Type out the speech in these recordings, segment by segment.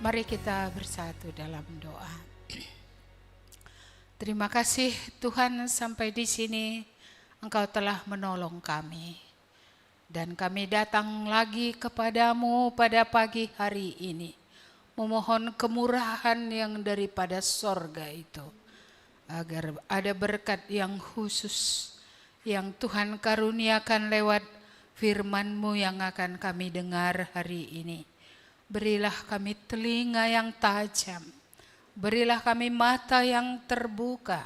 Mari kita bersatu dalam doa. Terima kasih Tuhan, sampai di sini Engkau telah menolong kami. Dan kami datang lagi kepadamu pada pagi hari ini, memohon kemurahan yang daripada sorga itu, agar ada berkat yang khusus yang Tuhan karuniakan lewat firman-Mu yang akan kami dengar hari ini. Berilah kami telinga yang tajam, berilah kami mata yang terbuka,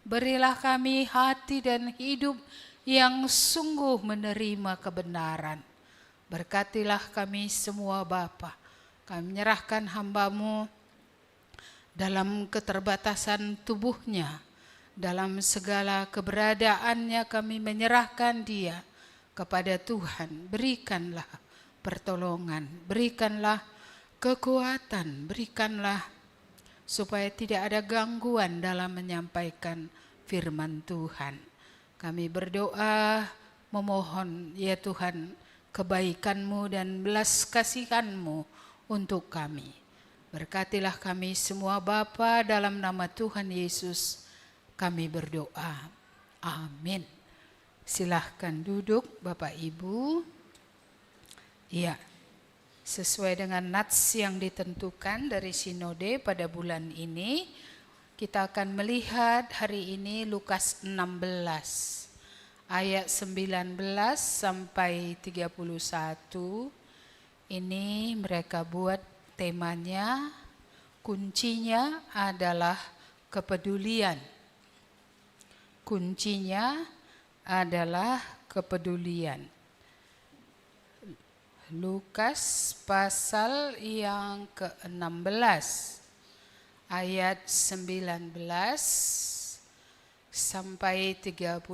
berilah kami hati dan hidup yang sungguh menerima kebenaran. Berkatilah kami semua Bapa. Kami menyerahkan hamba-Mu dalam keterbatasan tubuhnya, dalam segala keberadaannya kami menyerahkan dia kepada Tuhan. Berikanlah pertolongan, berikanlah kekuatan, berikanlah supaya tidak ada gangguan dalam menyampaikan firman Tuhan. Kami berdoa memohon ya Tuhan kebaikan-Mu dan belas kasihan-Mu untuk kami. Berkatilah kami semua Bapa, dalam nama Tuhan Yesus kami berdoa. Amin. Silahkan duduk Bapak Ibu. Ya, sesuai dengan nats yang ditentukan dari sinode pada bulan ini, kita akan melihat hari ini Lukas 16 ayat 19 sampai 31. Ini mereka buat temanya, kuncinya adalah kepedulian. Kuncinya adalah kepedulian. Lukas pasal yang ke-16 ayat 19 sampai 31.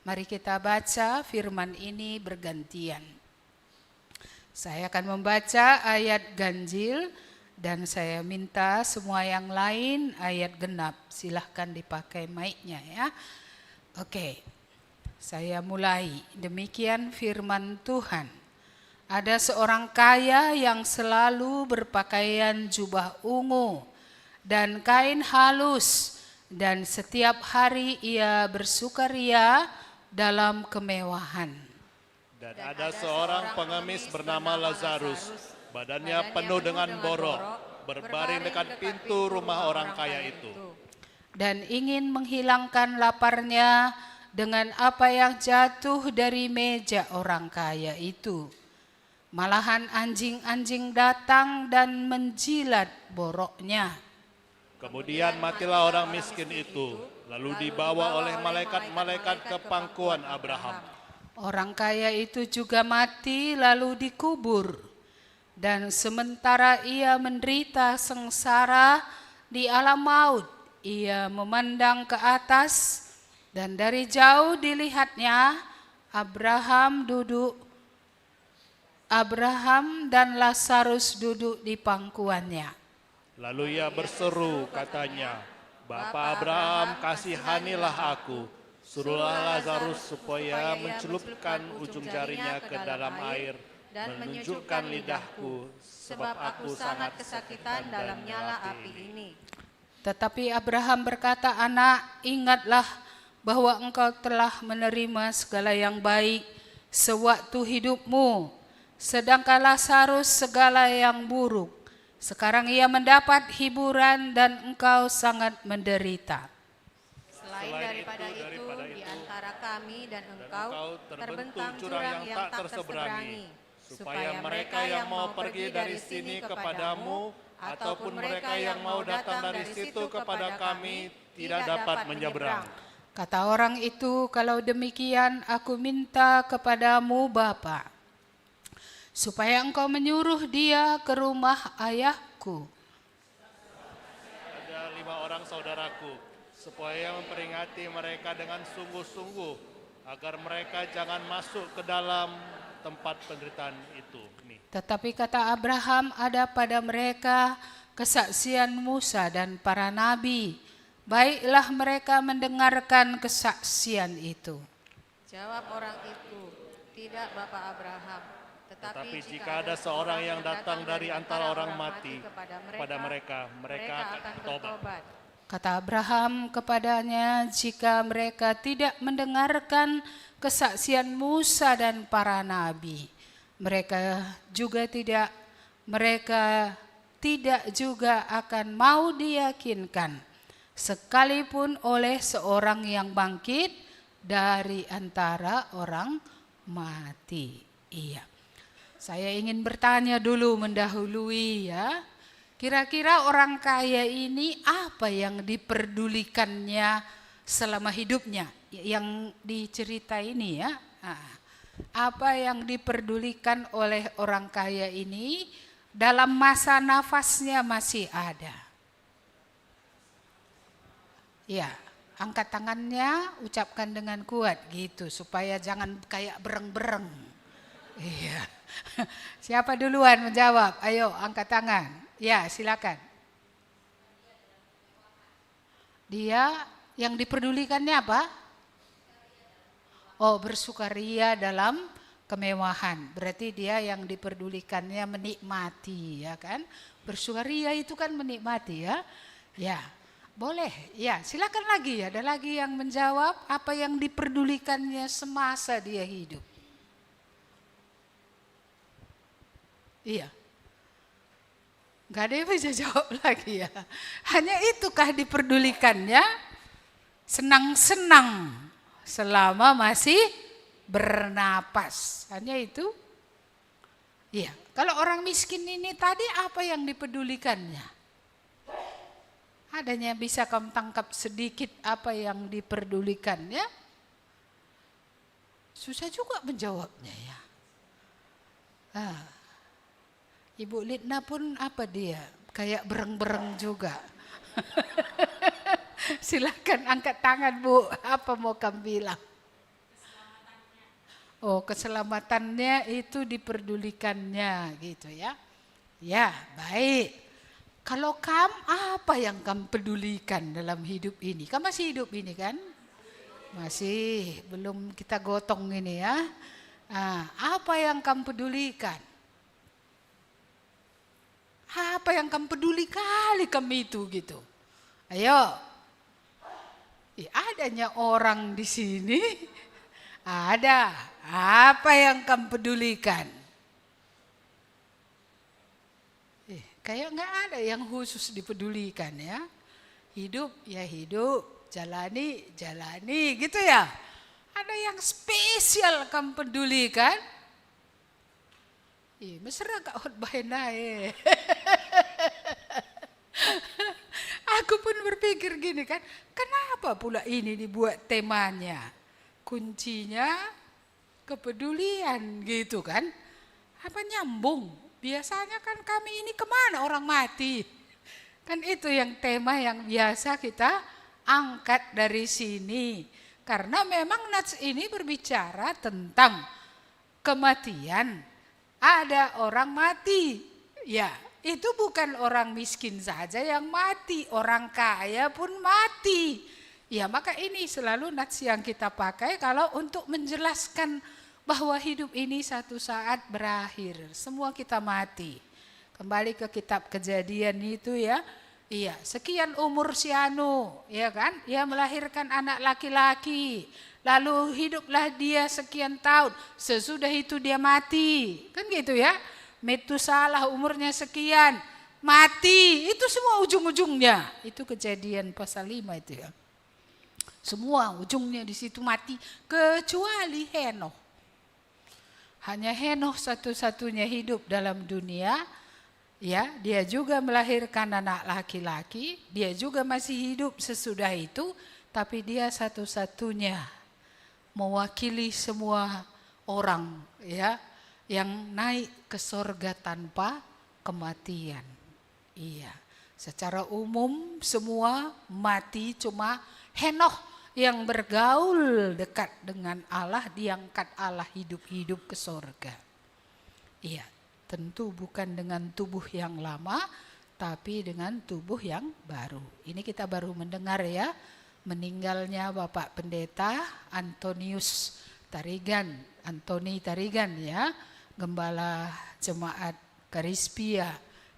Mari kita baca firman ini bergantian. Saya akan membaca ayat ganjil dan saya minta semua yang lain ayat genap. Silahkan dipakai mic-nya ya. Oke, saya mulai. Demikian firman Tuhan. Ada seorang kaya yang selalu berpakaian jubah ungu dan kain halus, dan setiap hari ia bersukaria dalam kemewahan. Dan ada seorang pengemis bernama Lazarus, badannya penuh dengan borok, berbaring dekat pintu rumah orang kaya itu. Dan ingin menghilangkan laparnya dengan apa yang jatuh dari meja orang kaya itu. Malahan anjing-anjing datang dan menjilat boroknya. Kemudian matilah orang miskin itu, lalu dibawa oleh malaikat-malaikat ke pangkuan Abraham. Orang kaya itu juga mati lalu dikubur. Dan sementara ia menderita sengsara di alam maut, ia memandang ke atas, dan dari jauh dilihatnya Abraham dan Lazarus duduk di pangkuannya. Lalu ia berseru, katanya, "Bapa Abraham, kasihanilah aku. Suruhlah Lazarus supaya mencelupkan ujung jarinya ke dalam air dan menunjukkan lidahku, sebab aku sangat kesakitan dalam nyala api ini." Tetapi Abraham berkata, "Anak, ingatlah bahwa engkau telah menerima segala yang baik sewaktu hidupmu, sedangkan Lazarus segala yang buruk. Sekarang ia mendapat hiburan dan engkau sangat menderita. Selain daripada itu, di antara kami dan engkau terbentang jurang yang tak terseberangi, supaya mereka yang mau pergi dari sini kepadamu, ataupun mereka yang mau datang dari situ kepada kami, tidak dapat menyeberang." Kata orang itu, "Kalau demikian aku minta kepadamu Bapa, supaya engkau menyuruh dia ke rumah ayahku. Ada 5 orang saudaraku, supaya memperingati mereka dengan sungguh-sungguh, agar mereka jangan masuk ke dalam tempat penderitaan itu." Tetapi kata Abraham, "Ada pada mereka kesaksian Musa dan para nabi. Baiklah mereka mendengarkan kesaksian itu." Jawab orang itu, "Tidak, Bapak Abraham. Tetapi jika ada seorang yang datang dari antara orang mati kepada mereka, mereka akan bertobat. Kata Abraham kepadanya, jika mereka tidak mendengarkan kesaksian Musa dan para nabi, mereka tidak juga akan mau diyakinkan, sekalipun oleh seorang yang bangkit dari antara orang mati. Iya. Saya ingin bertanya dulu mendahului ya. Kira-kira orang kaya ini apa yang diperdulikannya selama hidupnya? Yang dicerita ini ya. Apa yang diperdulikan oleh orang kaya ini dalam masa nafasnya masih ada? Ya, angkat tangannya, ucapkan dengan kuat gitu supaya jangan kayak bereng-bereng. Iya. Siapa duluan menjawab? Ayo angkat tangan. Ya, silakan. Dia yang diperdulikannya apa? Oh, bersukaria dalam kemewahan. Berarti dia yang diperdulikannya menikmati, ya kan? Bersukaria itu kan menikmati ya. Ya, boleh. Ya, silakan lagi. Ada lagi yang menjawab apa yang diperdulikannya semasa dia hidup. Iya. Gak ada yang bisa jawab lagi ya. Hanya itukah diperdulikannya? Senang-senang selama masih bernapas. Hanya itu? Iya. Kalau orang miskin ini tadi apa yang dipedulikannya? Adanya bisa kamu tangkap sedikit apa yang diperdulikannya? Susah juga menjawabnya ya. Ibu Litna pun apa dia? Kayak bereng-bereng juga. Silakan angkat tangan Bu, apa mau kamu bilang? Oh, keselamatannya itu diperdulikannya gitu ya. Ya, baik. Kalau kamu apa yang kamu pedulikan dalam hidup ini? Kamu masih hidup ini kan? Masih, belum kita gotong ini ya. Apa yang kamu pedulikan? Apa yang kamu peduli kali kamu itu gitu? Ayo. Adanya orang di sini. Ada. Apa yang kamu pedulikan? Kayak nggak ada yang khusus dipedulikan ya. Hidup ya hidup, jalani gitu ya. Ada yang spesial kamu pedulikan? Mesra kak khotbahin naik. Aku pun berpikir gini kan, kenapa pula ini dibuat temanya? Kuncinya kepedulian gitu kan. Apa nyambung? Biasanya kan kami ini kemana orang mati? Kan itu yang tema yang biasa kita angkat dari sini. Karena memang nats ini berbicara tentang kematian. Ada orang mati, ya itu bukan orang miskin saja yang mati, orang kaya pun mati. Ya maka ini selalu nats yang kita pakai kalau untuk menjelaskan bahwa hidup ini satu saat berakhir, semua kita mati. Kembali ke kitab Kejadian itu ya, iya sekian umur si Anu, ya kan, dia melahirkan anak laki-laki. Lalu hiduplah dia sekian tahun, sesudah itu dia mati. Kan gitu ya. Metusalah umurnya sekian, mati. Itu semua ujung-ujungnya. Itu Kejadian pasal 5 itu ya. Semua ujungnya di situ mati. Kecuali Henokh. Hanya Henokh satu-satunya hidup dalam dunia. Ya, dia juga melahirkan anak laki-laki. Dia juga masih hidup sesudah itu. Tapi dia satu-satunya mewakili semua orang ya yang naik ke sorga tanpa kematian. Iya, secara umum semua mati, cuma Henokh yang bergaul dekat dengan Allah, diangkat Allah hidup-hidup ke sorga. Iya, tentu bukan dengan tubuh yang lama, tapi dengan tubuh yang baru. Ini kita baru mendengar ya, meninggalnya Bapak Pendeta Antoni Tarigan ya. gembala jemaat Karispia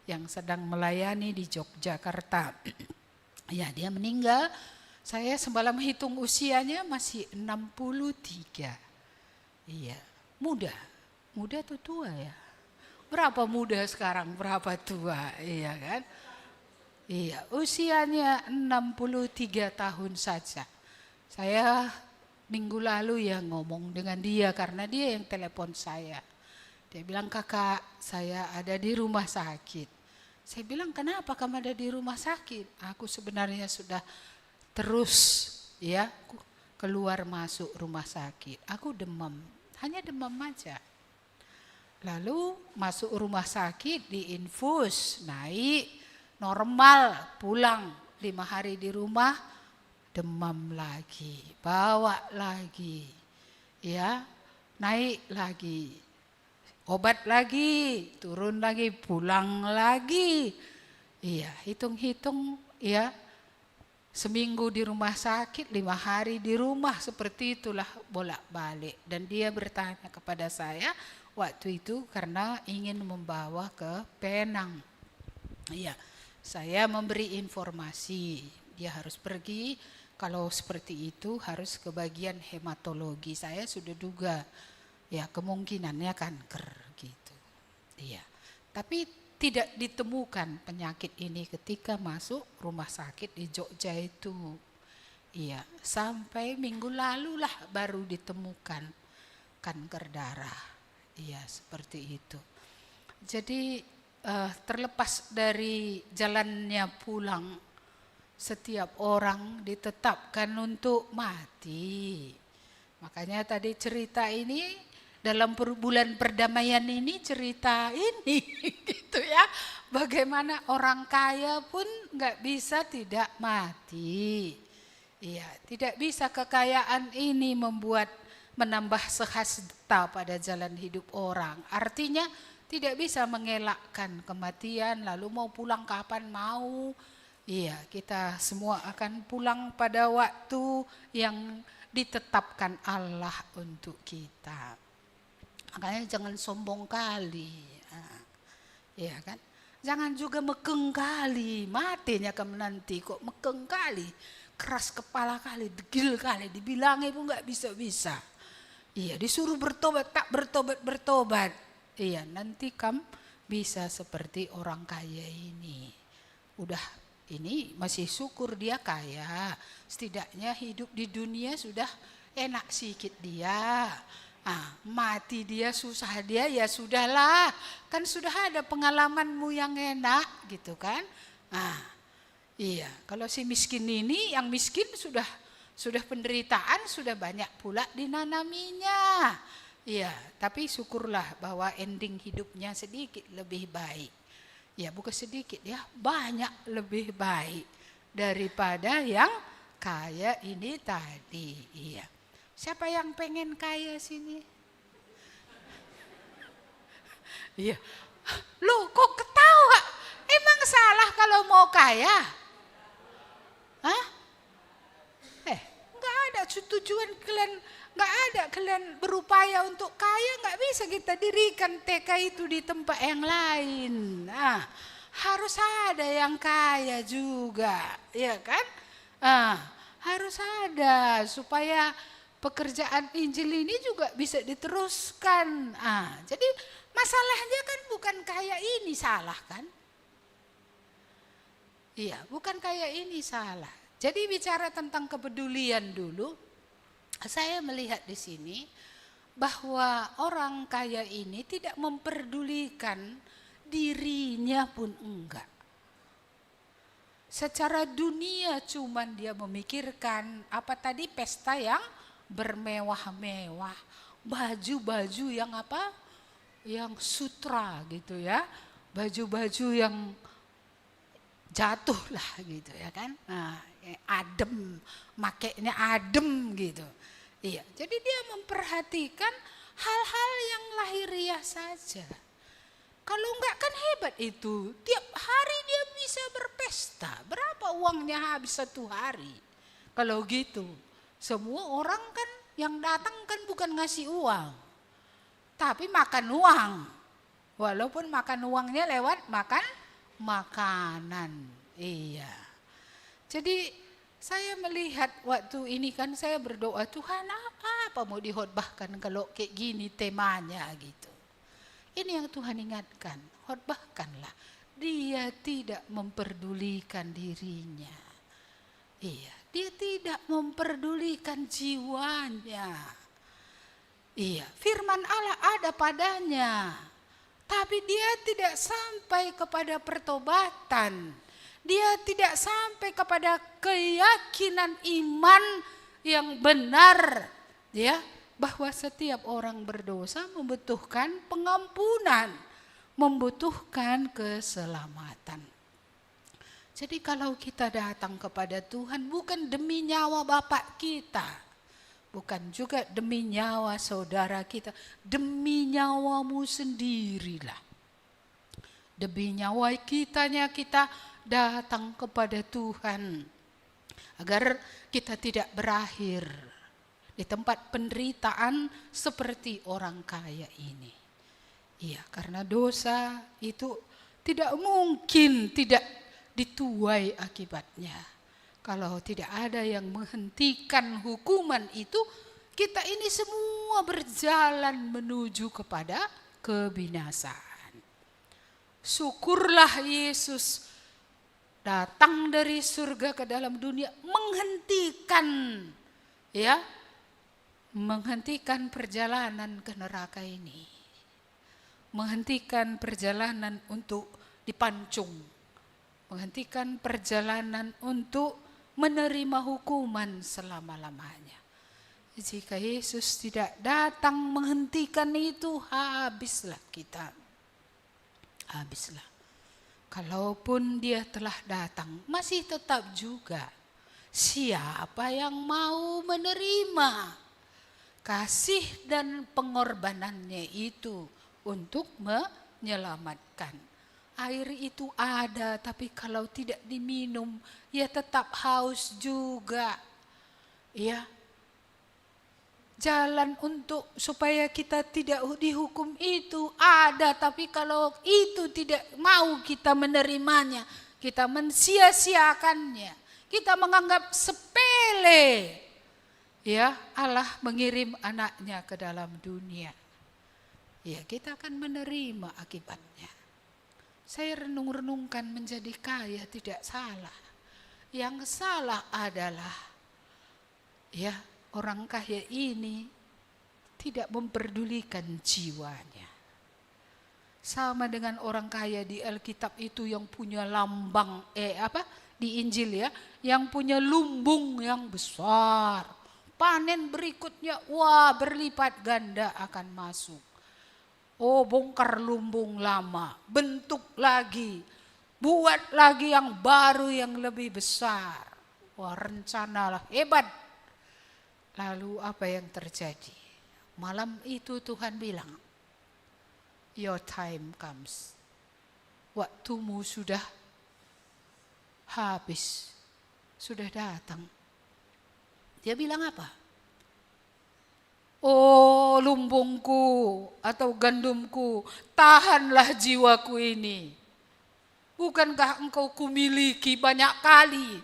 yang sedang melayani di Yogyakarta. Ya, dia meninggal. Saya semalam hitung usianya masih 63. Iya, muda. Muda atau tua ya? Berapa muda sekarang, berapa tua, iya kan? Iya, usianya 63 tahun saja. Saya minggu lalu ya ngomong dengan dia karena dia yang telepon saya. Dia bilang, "Kakak, saya ada di rumah sakit." Saya bilang, "Kenapa kamu ada di rumah sakit?" Aku sebenarnya sudah terus ya keluar masuk rumah sakit. Aku demam, hanya demam aja. Lalu masuk rumah sakit, diinfus, naik, normal, pulang 5 hari di rumah, demam lagi, bawa lagi, ya, naik lagi, obat lagi, turun lagi, pulang lagi. Iya, hitung-hitung ya, seminggu di rumah sakit, 5 hari di rumah, seperti itulah bolak-balik. Dan dia bertanya kepada saya waktu itu karena ingin membawa ke Penang. Iya, saya memberi informasi, dia harus pergi, kalau seperti itu harus ke bagian hematologi. Saya sudah duga, ya kemungkinannya kanker gitu. Iya, tapi tidak ditemukan penyakit ini ketika masuk rumah sakit di Jogja itu. Iya, sampai minggu lalu lah baru ditemukan kanker darah. Iya, seperti itu. Jadi terlepas dari jalannya pulang, setiap orang ditetapkan untuk mati. Makanya tadi cerita ini, dalam bulan perdamaian ini cerita ini gitu ya. Bagaimana orang kaya pun nggak bisa tidak mati. Iya, tidak bisa kekayaan ini menambah sehasta pada jalan hidup orang. Artinya tidak bisa mengelakkan kematian, lalu mau pulang kapan mau. Iya, kita semua akan pulang pada waktu yang ditetapkan Allah untuk kita. Makanya jangan sombong kali. Iya kan? Jangan juga mekeng kali, matinya kamu nanti kok mekeng kali. Keras kepala kali, degil kali, dibilangnya pun nggak bisa-bisa. Iya, disuruh bertobat, tak bertobat. Iya, nanti kamu bisa seperti orang kaya ini. Udah, ini masih syukur dia kaya. Setidaknya hidup di dunia sudah enak sedikit dia. Mati dia, susah dia, ya sudahlah. Kan sudah ada pengalamanmu yang enak gitu kan. Iya, kalau si miskin ini, yang miskin sudah penderitaan, sudah banyak pula dinanaminya. Iya, tapi syukurlah bahwa ending hidupnya sedikit lebih baik. Ya, bukan sedikit ya, banyak lebih baik daripada yang kaya ini tadi. Iya. Siapa yang pengen kaya sini? Iya. Loh, kok ketawa? Emang salah kalau mau kaya? Nggak ada tujuan kalian, nggak ada kalian berupaya untuk kaya, nggak bisa kita dirikan TK itu di tempat yang lain. Harus ada yang kaya juga, ya kan? Harus ada supaya pekerjaan Injil ini juga bisa diteruskan. Jadi masalahnya kan bukan kaya ini salah kan? Iya, bukan kaya ini salah. Jadi bicara tentang kepedulian dulu, saya melihat di sini bahwa orang kaya ini tidak memperdulikan dirinya pun enggak. Secara dunia cuman dia memikirkan apa tadi, pesta yang bermewah-mewah, baju-baju yang apa? Yang sutra gitu ya. Baju-baju yang jatuh lah gitu ya kan. Adem, makainya adem gitu. Iya, jadi dia memperhatikan hal-hal yang lahiriah saja. Kalau enggak kan hebat itu, tiap hari dia bisa berpesta. Berapa uangnya habis 1 hari? Kalau gitu, semua orang kan yang datang kan bukan ngasih uang, tapi makan uang. Walaupun makan uangnya lewat makan makanan. Iya. Jadi saya melihat waktu ini kan saya berdoa, Tuhan apa mau dihotbahkan kalau kayak gini temanya gitu. Ini yang Tuhan ingatkan, khotbahkanlah. Dia tidak memperdulikan dirinya. Iya, dia tidak memperdulikan jiwanya. Iya, firman Allah ada padanya. Tapi dia tidak sampai kepada pertobatan. Dia tidak sampai kepada keyakinan iman yang benar, ya, bahwa setiap orang berdosa membutuhkan pengampunan, membutuhkan keselamatan. Jadi kalau kita datang kepada Tuhan bukan demi nyawa bapak kita, bukan juga demi nyawa saudara kita, demi nyawamu sendirilah. Demi nyawa kita datang kepada Tuhan agar kita tidak berakhir di tempat penderitaan seperti orang kaya ini. Iya, karena dosa itu tidak mungkin tidak dituai akibatnya. Kalau tidak ada yang menghentikan hukuman itu, kita ini semua berjalan menuju kepada kebinasaan. Syukurlah Yesus datang dari surga ke dalam dunia menghentikan perjalanan ke neraka ini. Menghentikan perjalanan untuk dipancung. Menghentikan perjalanan untuk menerima hukuman selama-lamanya. Jika Yesus tidak datang menghentikan itu, habislah kita. Habislah. Kalaupun dia telah datang, masih tetap juga siapa yang mau menerima kasih dan pengorbanannya itu untuk menyelamatkan. Air itu ada, tapi kalau tidak diminum, ya tetap haus juga. Ya, jalan untuk supaya kita tidak dihukum itu ada, tapi kalau itu tidak mau kita menerimanya, kita mensia-siakannya, kita menganggap sepele. Ya, Allah mengirim anaknya ke dalam dunia. Ya, kita akan menerima akibatnya. Saya renung-renungkan menjadi kaya tidak salah. Yang salah adalah ya, orang kaya ini tidak memperdulikan jiwanya. Sama dengan orang kaya di Alkitab itu yang punya lambang di Injil ya, yang punya lumbung yang besar. Panen berikutnya berlipat ganda akan masuk. Oh, bongkar lumbung lama, bentuk lagi, buat lagi yang baru yang lebih besar. Wah, rencanalah hebat. Lalu apa yang terjadi? Malam itu Tuhan bilang, your time comes. Waktumu sudah habis, sudah datang. Dia bilang apa? Oh, lumbungku atau gandumku, tahanlah jiwaku ini. Bukankah engkau kumiliki banyak kali?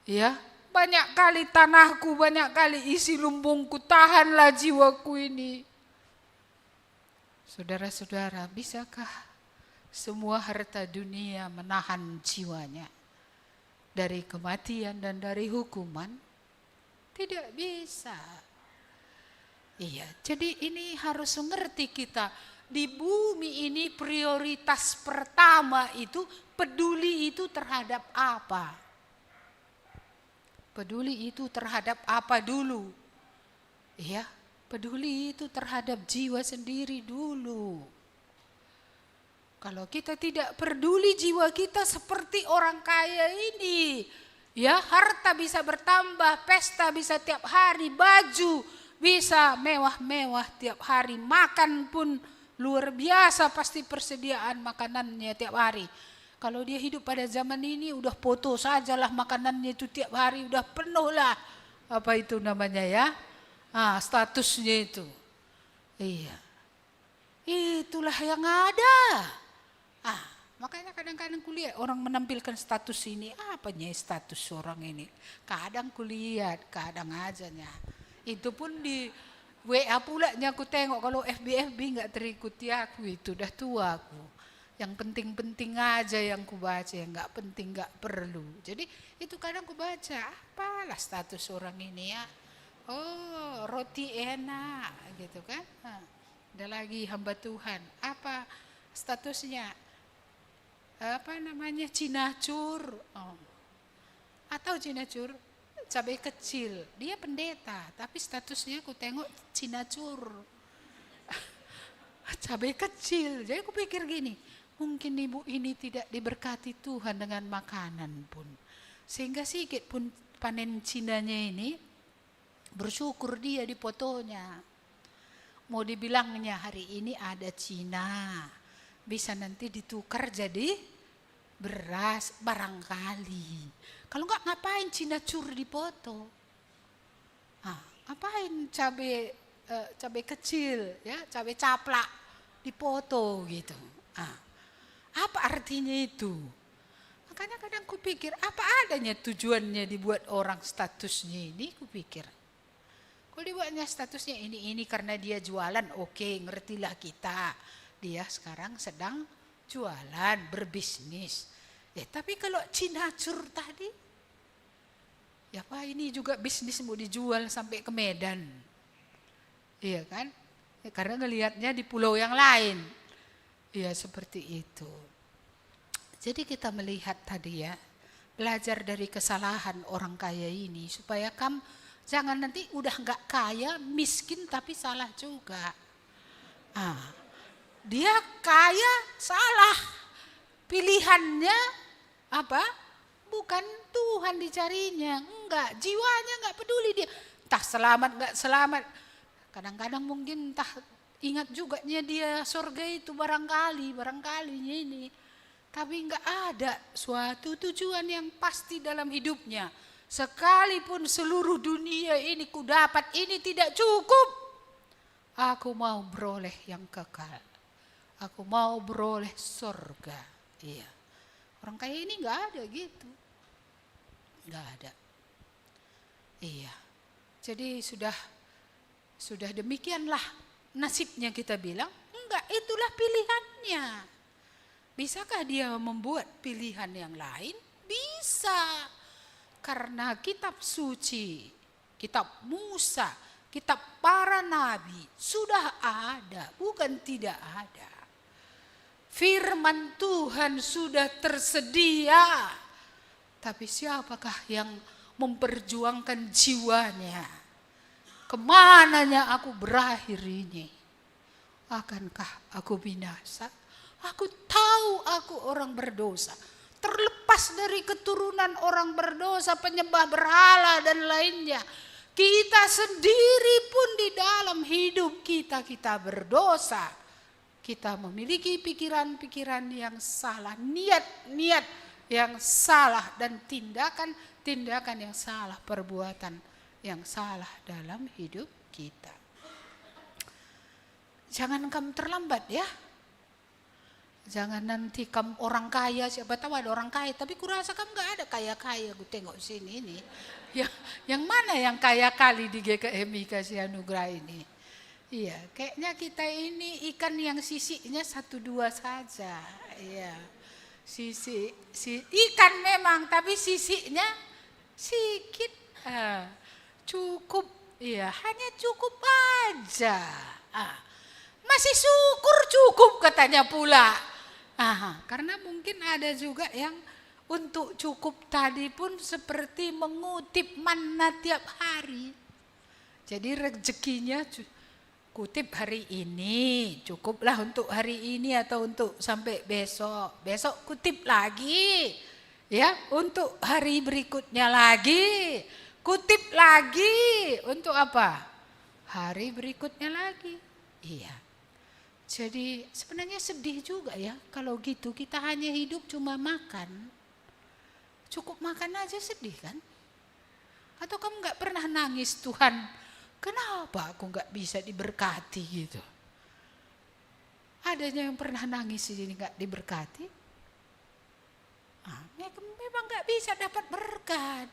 Ya, banyak kali tanahku, banyak kali isi lumbungku, tahanlah jiwaku ini. Saudara-saudara, bisakah semua harta dunia menahan jiwanya dari kematian dan dari hukuman? Tidak bisa. Iya, jadi ini harus mengerti kita. Di bumi ini prioritas pertama itu peduli itu terhadap apa? Peduli itu terhadap apa dulu? Iya, peduli itu terhadap jiwa sendiri dulu. Kalau kita tidak peduli jiwa kita seperti orang kaya ini, ya, harta bisa bertambah, pesta bisa tiap hari, baju bisa mewah-mewah tiap hari, makan pun luar biasa pasti persediaan makanannya tiap hari. Kalau dia hidup pada zaman ini udah foto sajalah makanannya itu tiap hari udah penuh lah. Apa itu namanya ya? Statusnya itu. Iya. Itulah yang ada. Makanya kadang-kadang kulihat orang menampilkan status ini, apanya status orang ini. Kadang kulihat, kadang ajanya. Itu pun di WA pulanya aku tengok, kalau FB nggak terikuti aku, itu udah tua aku. Yang penting-penting aja yang ku baca, yang nggak penting nggak perlu. Jadi itu kadang ku baca, apalah status orang ini ya. Oh, roti enak gitu kan. Ada lagi hamba Tuhan, apa statusnya? Apa namanya, cinacur. Atau cinacur, cabai kecil. Dia pendeta, tapi statusnya aku tengok cinacur. Cabai kecil. Jadi aku pikir gini, mungkin ibu ini tidak diberkati Tuhan dengan makanan pun. Sehingga sedikit pun panen cinanya ini, bersyukur dia di fotonya. Mau dibilangnya hari ini ada Cina, bisa nanti ditukar jadi beras barangkali. Kalau enggak ngapain cinacur di foto? Ngapain cabai kecil, ya, cabai caplak di foto gitu. Apa artinya itu? Makanya kadang kupikir apa adanya tujuannya dibuat orang statusnya ini, kupikir. Kalau dibuatnya statusnya ini karena dia jualan, oke, ngertilah kita. Dia sekarang sedang jualan, berbisnis. Tapi kalau cinacur tadi, ya Pak, ini juga bisnis mau dijual sampai ke Medan. Iya kan? Karena ngelihatnya di pulau yang lain. Iya, seperti itu. Jadi kita melihat tadi ya, belajar dari kesalahan orang kaya ini supaya kamu jangan nanti udah nggak kaya, miskin tapi salah juga. Dia kaya salah, pilihannya apa? Bukan Tuhan dicarinya, enggak, jiwanya nggak peduli dia. Entah selamat nggak selamat. Kadang-kadang mungkin entah ingat juga dia surga itu barangkalinya ini. Tapi enggak ada suatu tujuan yang pasti dalam hidupnya. Sekalipun seluruh dunia ini ku dapat, ini tidak cukup. Aku mau beroleh yang kekal. Aku mau beroleh surga. Iya. Orang kaya ini enggak ada gitu. Enggak ada. Iya. Jadi sudah demikianlah nasibnya kita bilang. Enggak, itulah pilihannya. Bisakah dia membuat pilihan yang lain? Bisa. Karena kitab suci, kitab Musa, kitab para nabi sudah ada, bukan tidak ada. Firman Tuhan sudah tersedia. Tapi siapakah yang memperjuangkan jiwanya? Kemananya aku berakhir ini? Akankah aku binasa? Aku tahu aku orang berdosa. Terlepas dari keturunan orang berdosa, penyembah berhala dan lainnya. Kita sendiri pun di dalam hidup kita berdosa. Kita memiliki pikiran-pikiran yang salah, niat-niat yang salah, dan tindakan-tindakan yang salah, perbuatan yang salah dalam hidup kita. Jangan kamu terlambat ya. Jangan nanti kamu orang kaya, siapa tahu ada orang kaya, tapi kurasa kamu gak ada kaya-kaya. Gue tengok sini ini. Yang mana yang kaya kali di GKMI Kasih Anugerah ini? Iya, kayaknya kita ini ikan yang sisiknya 1-2 saja. Iya, ikan memang, tapi sisiknya sedikit. Cukup, iya, hanya cukup aja. Masih syukur cukup katanya pula. Karena mungkin ada juga yang untuk cukup tadi pun seperti mengutip manna tiap hari. Jadi rezekinya kutip hari ini, cukuplah untuk hari ini atau untuk sampai besok. Besok kutip lagi, ya, untuk hari berikutnya lagi. Kutip lagi untuk apa? Hari berikutnya lagi. Iya. Jadi sebenarnya sedih juga ya kalau gitu kita hanya hidup cuma makan. Cukup makan aja sedih kan? Atau kamu gak pernah nangis, Tuhan kenapa aku nggak bisa diberkati gitu? Adanya yang pernah nangis di sini nggak diberkati? Memang nggak bisa dapat berkat.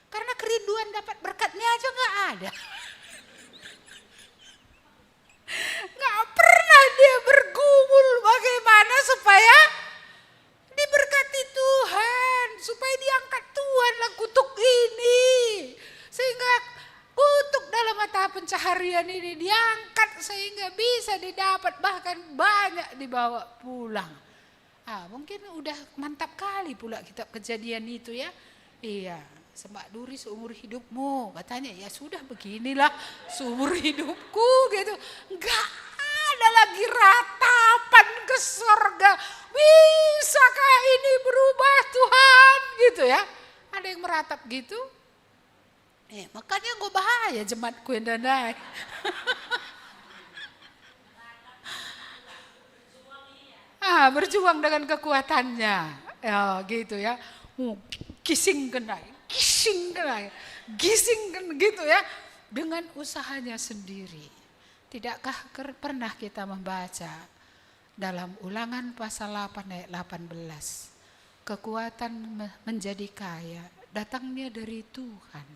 Karena kerinduan dapat berkatnya aja nggak ada. Nggak pernah dia bergumul bagaimana supaya diberkati Tuhan, supaya diangkat Tuhan lah kutuk ini, sehingga kutuk dalam mata pencaharian ini diangkat sehingga bisa didapat, bahkan banyak dibawa pulang. Mungkin udah mantap kali pula kitab Kejadian itu ya. Iya, semak duri seumur hidupmu, katanya ya sudah beginilah seumur hidupku gitu. Enggak ada lagi ratapan ke surga. Bisakah ini berubah Tuhan gitu ya? Ada yang meratap gitu? Makanya gue bahaya jemaatku yang danai. Berjuang dengan kekuatannya, ya gitu ya. Gising kena gitu ya, dengan usahanya sendiri. Tidakkah pernah kita membaca dalam Ulangan pasal 8 ayat 18, kekuatan menjadi kaya datangnya dari Tuhan,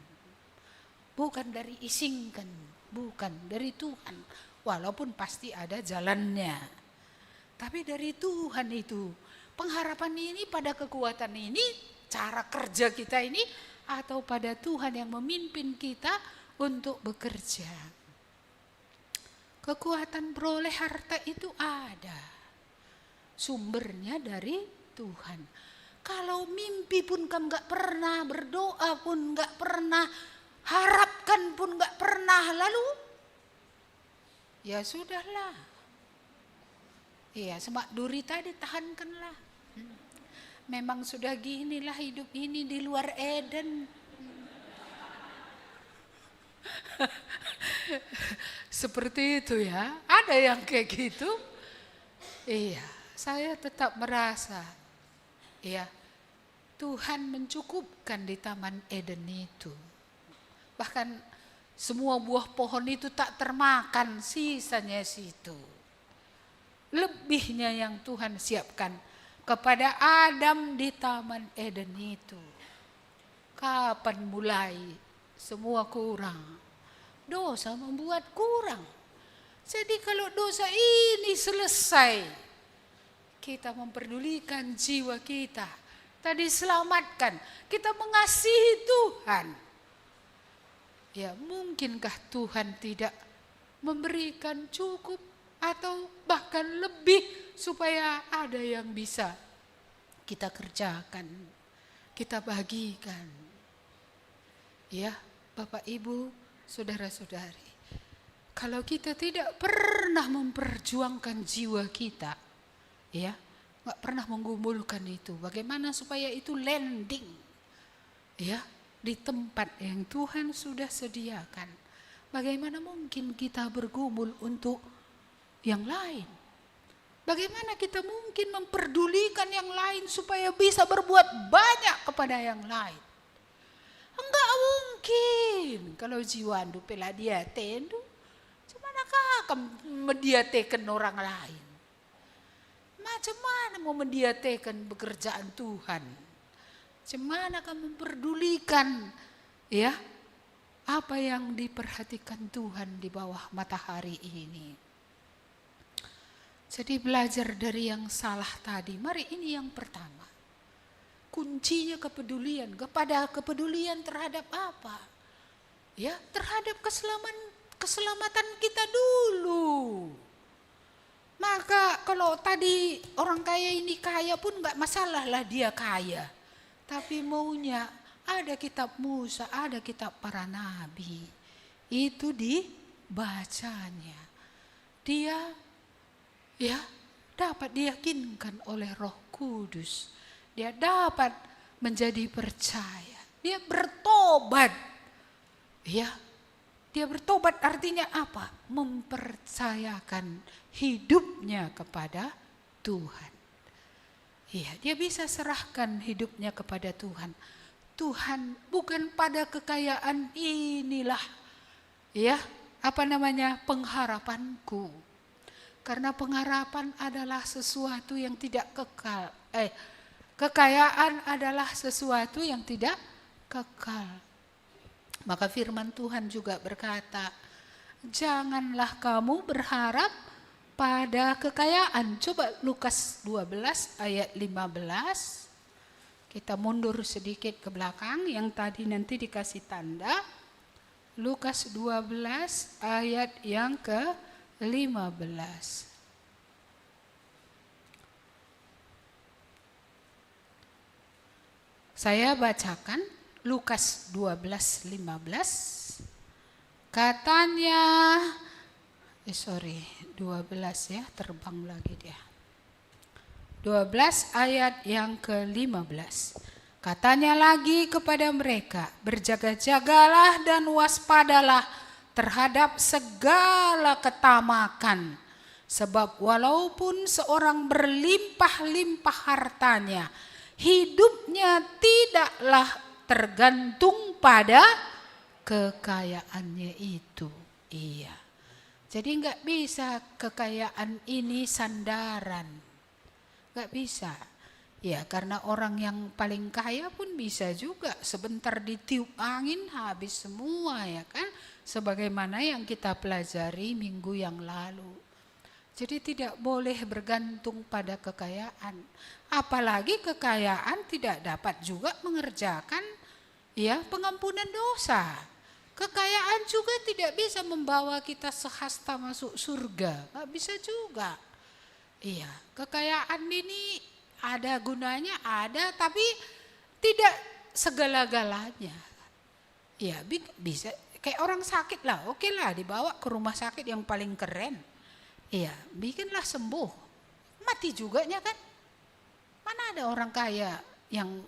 bukan dari isingkan, bukan dari Tuhan, walaupun pasti ada jalannya. Tapi dari Tuhan itu, pengharapan ini pada kekuatan ini, cara kerja kita ini, atau pada Tuhan yang memimpin kita untuk bekerja. Kekuatan beroleh harta itu ada, sumbernya dari Tuhan. Kalau mimpi pun kamu gak pernah, berdoa pun gak pernah, harapkan pun gak pernah, lalu ya sudahlah. Iya, semak duri tadi tahankanlah. Memang sudah ginilah hidup ini di luar Eden. Seperti itu ya. Ada yang kayak gitu. Iya, saya tetap merasa ya, Tuhan mencukupkan di Taman Eden itu. Bahkan semua buah pohon itu tak termakan, sisanya situ. Lebihnya yang Tuhan siapkan kepada Adam di Taman Eden itu. Kapan mulai semua kurang? Dosa membuat kurang. Jadi kalau dosa ini selesai, kita memperdulikan jiwa kita, tadi selamatkan, kita mengasihi Tuhan. Ya, mungkinkah Tuhan tidak memberikan cukup atau bahkan lebih supaya ada yang bisa kita kerjakan, kita bagikan. Ya, Bapak Ibu, saudara-saudari, kalau kita tidak pernah memperjuangkan jiwa kita, ya, nggak pernah menggumulkan itu, bagaimana supaya itu landing, ya, di tempat yang Tuhan sudah sediakan. Bagaimana mungkin kita bergumul untuk yang lain? Bagaimana kita mungkin memperdulikan yang lain supaya bisa berbuat banyak kepada yang lain? Enggak mungkin. Kalau jiwa andu pela dia tendu, cumanakah akan mediatekan orang lain? Macam mana mau mediatekan pekerjaan Tuhan? Macam mana akan memperdulikan ya apa yang diperhatikan Tuhan di bawah matahari ini? Jadi belajar dari yang salah tadi. Mari ini yang pertama. Kuncinya kepedulian. Kepedulian terhadap apa? Ya, terhadap keselamatan kita dulu. Maka kalau tadi orang kaya ini kaya pun gak masalah lah dia kaya. Tapi maunya ada kitab Musa, ada kitab para nabi. Itu dibacanya. Dia ya dapat diyakinkan oleh Roh Kudus. Dia dapat menjadi percaya. Dia bertobat. Ya, dia bertobat artinya apa? Mempercayakan hidupnya kepada Tuhan. Iya, dia bisa serahkan hidupnya kepada Tuhan. Tuhan, bukan pada kekayaan inilah ya, pengharapanku. Karena pengharapan adalah sesuatu yang tidak kekal. Kekayaan adalah sesuatu yang tidak kekal. Maka firman Tuhan juga berkata, janganlah kamu berharap pada kekayaan. Coba Lukas 12 ayat 15. Kita mundur sedikit ke belakang, yang tadi nanti dikasih tanda. Lukas 12 ayat yang ke-15. Saya bacakan Lukas 12:15. Katanya 12 ya, terbang lagi dia. 12 ayat yang ke-15. Katanya lagi kepada mereka, berjaga-jagalah dan waspadalah terhadap segala ketamakan. Sebab walaupun seorang berlimpah-limpah hartanya, hidupnya tidaklah tergantung pada kekayaannya itu. Iya. Jadi enggak bisa kekayaan ini sandaran. Enggak bisa. Ya, karena orang yang paling kaya pun bisa juga sebentar ditiup angin habis semua, ya kan? Sebagaimana yang kita pelajari minggu yang lalu. Jadi tidak boleh bergantung pada kekayaan. Apalagi kekayaan tidak dapat juga mengerjakan ya pengampunan dosa. Kekayaan juga tidak bisa membawa kita sehasta masuk surga. Nggak bisa juga. Iya, kekayaan ini ada gunanya, ada, tapi tidak segala-galanya. Ya bisa, kayak orang sakit lah, oke lah dibawa ke rumah sakit yang paling keren. Iya, bikinlah sembuh. Mati juga ya kan? Mana ada orang kaya yang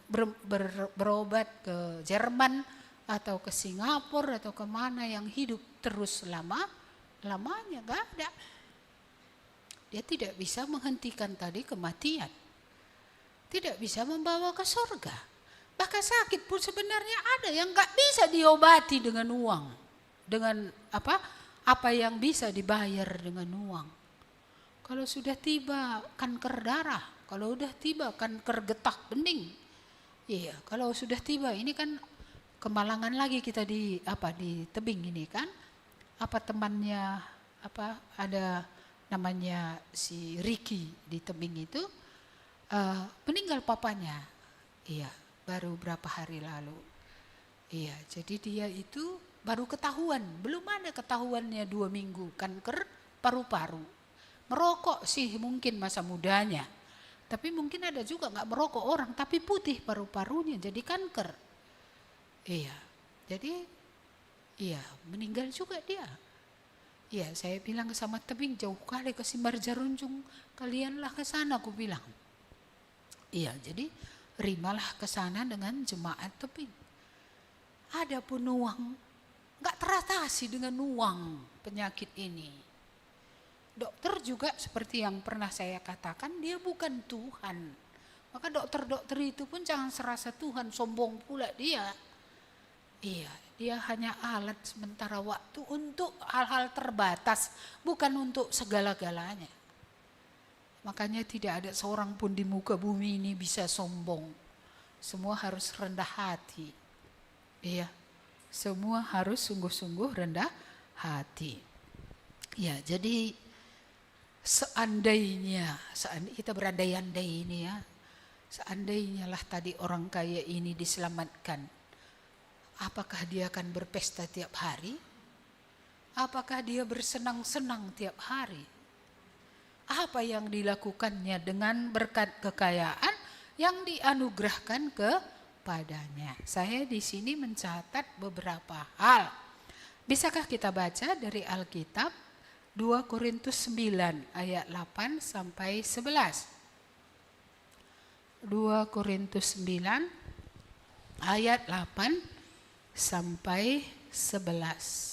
berobat ke Jerman atau ke Singapura atau kemana yang hidup terus lamanya, gak ada. Dia tidak bisa menghentikan tadi kematian. Tidak bisa membawa ke surga. Bahkan sakit pun sebenarnya ada yang gak bisa diobati dengan uang. Dengan apa yang bisa dibayar dengan uang. Kalau sudah tiba kanker darah, kalau sudah tiba kanker getah bening. Iya, kalau sudah tiba ini kan kemalangan lagi kita di tebing ini kan. Temannya ada namanya si Ricky di tebing itu meninggal papanya. Iya, baru berapa hari lalu. Iya, jadi dia itu baru ketahuan, belum ada ketahuannya 2 minggu kanker paru-paru. Merokok sih mungkin masa mudanya, tapi mungkin ada juga nggak merokok orang tapi putih paru-parunya jadi kanker. Iya, jadi iya meninggal juga dia. Iya, saya bilang sama tebing jauh kali ke Simbarjarunjung, kalianlah ke sana, aku bilang. Iya, jadi rimalah ke sana dengan jemaat tebing. Adapun uang nggak teratasi dengan uang penyakit ini. Dokter juga seperti yang pernah saya katakan, dia bukan Tuhan. Maka dokter-dokter itu pun jangan serasa Tuhan, sombong pula dia. Iya, dia hanya alat sementara waktu untuk hal-hal terbatas, bukan untuk segala-galanya. Makanya tidak ada seorang pun di muka bumi ini bisa sombong. Semua harus rendah hati. Iya, semua harus sungguh-sungguh rendah hati. Ya, jadi seandainya kita berandai-andai ini ya, seandainya lah tadi orang kaya ini diselamatkan, apakah dia akan berpesta tiap hari? Apakah dia bersenang-senang tiap hari? Apa yang dilakukannya dengan berkat kekayaan yang dianugerahkan kepadanya? Saya di sini mencatat beberapa hal. Bisakah kita baca dari Alkitab 2 Korintus 9 ayat 8 sampai 11. 2 Korintus 9 ayat 8 sampai 11.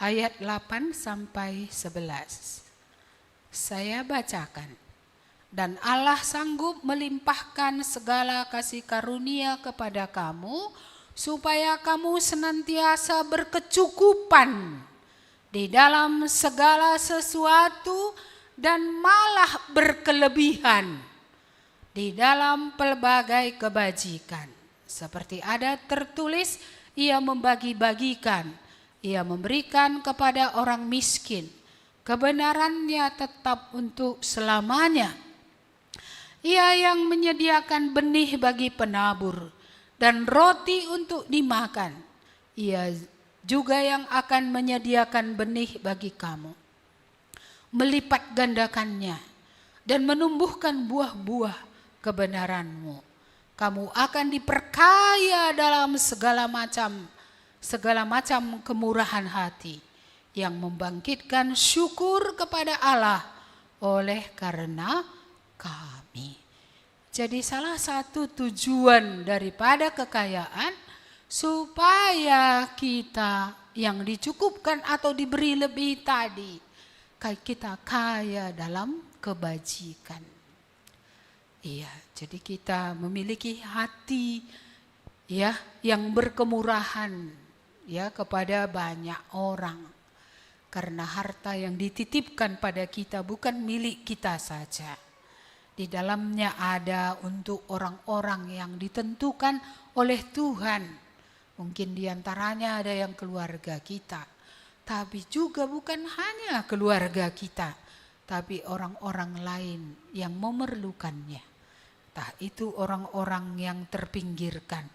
Ayat 8 sampai 11. Saya bacakan. Dan Allah sanggup melimpahkan segala kasih karunia kepada kamu, supaya kamu senantiasa berkecukupan di dalam segala sesuatu dan malah berkelebihan di dalam pelbagai kebajikan. Seperti ada tertulis, ia membagi-bagikan, ia memberikan kepada orang miskin, kebenarannya tetap untuk selamanya. Ia yang menyediakan benih bagi penabur dan roti untuk dimakan. Ia juga yang akan menyediakan benih bagi kamu, melipat gandakannya dan menumbuhkan buah-buah kebenaranmu. Kamu akan diperkaya dalam segala macam kemurahan hati yang membangkitkan syukur kepada Allah oleh karena kami. Jadi salah satu tujuan daripada kekayaan supaya kita yang dicukupkan atau diberi lebih tadi, kita kaya dalam kebajikan. Iya, jadi kita memiliki hati ya yang berkemurahan ya kepada banyak orang. Karena harta yang dititipkan pada kita bukan milik kita saja. Di dalamnya ada untuk orang-orang yang ditentukan oleh Tuhan. Mungkin diantaranya ada yang keluarga kita. Tapi juga bukan hanya keluarga kita. Tapi orang-orang lain yang memerlukannya. Entah itu orang-orang yang terpinggirkan.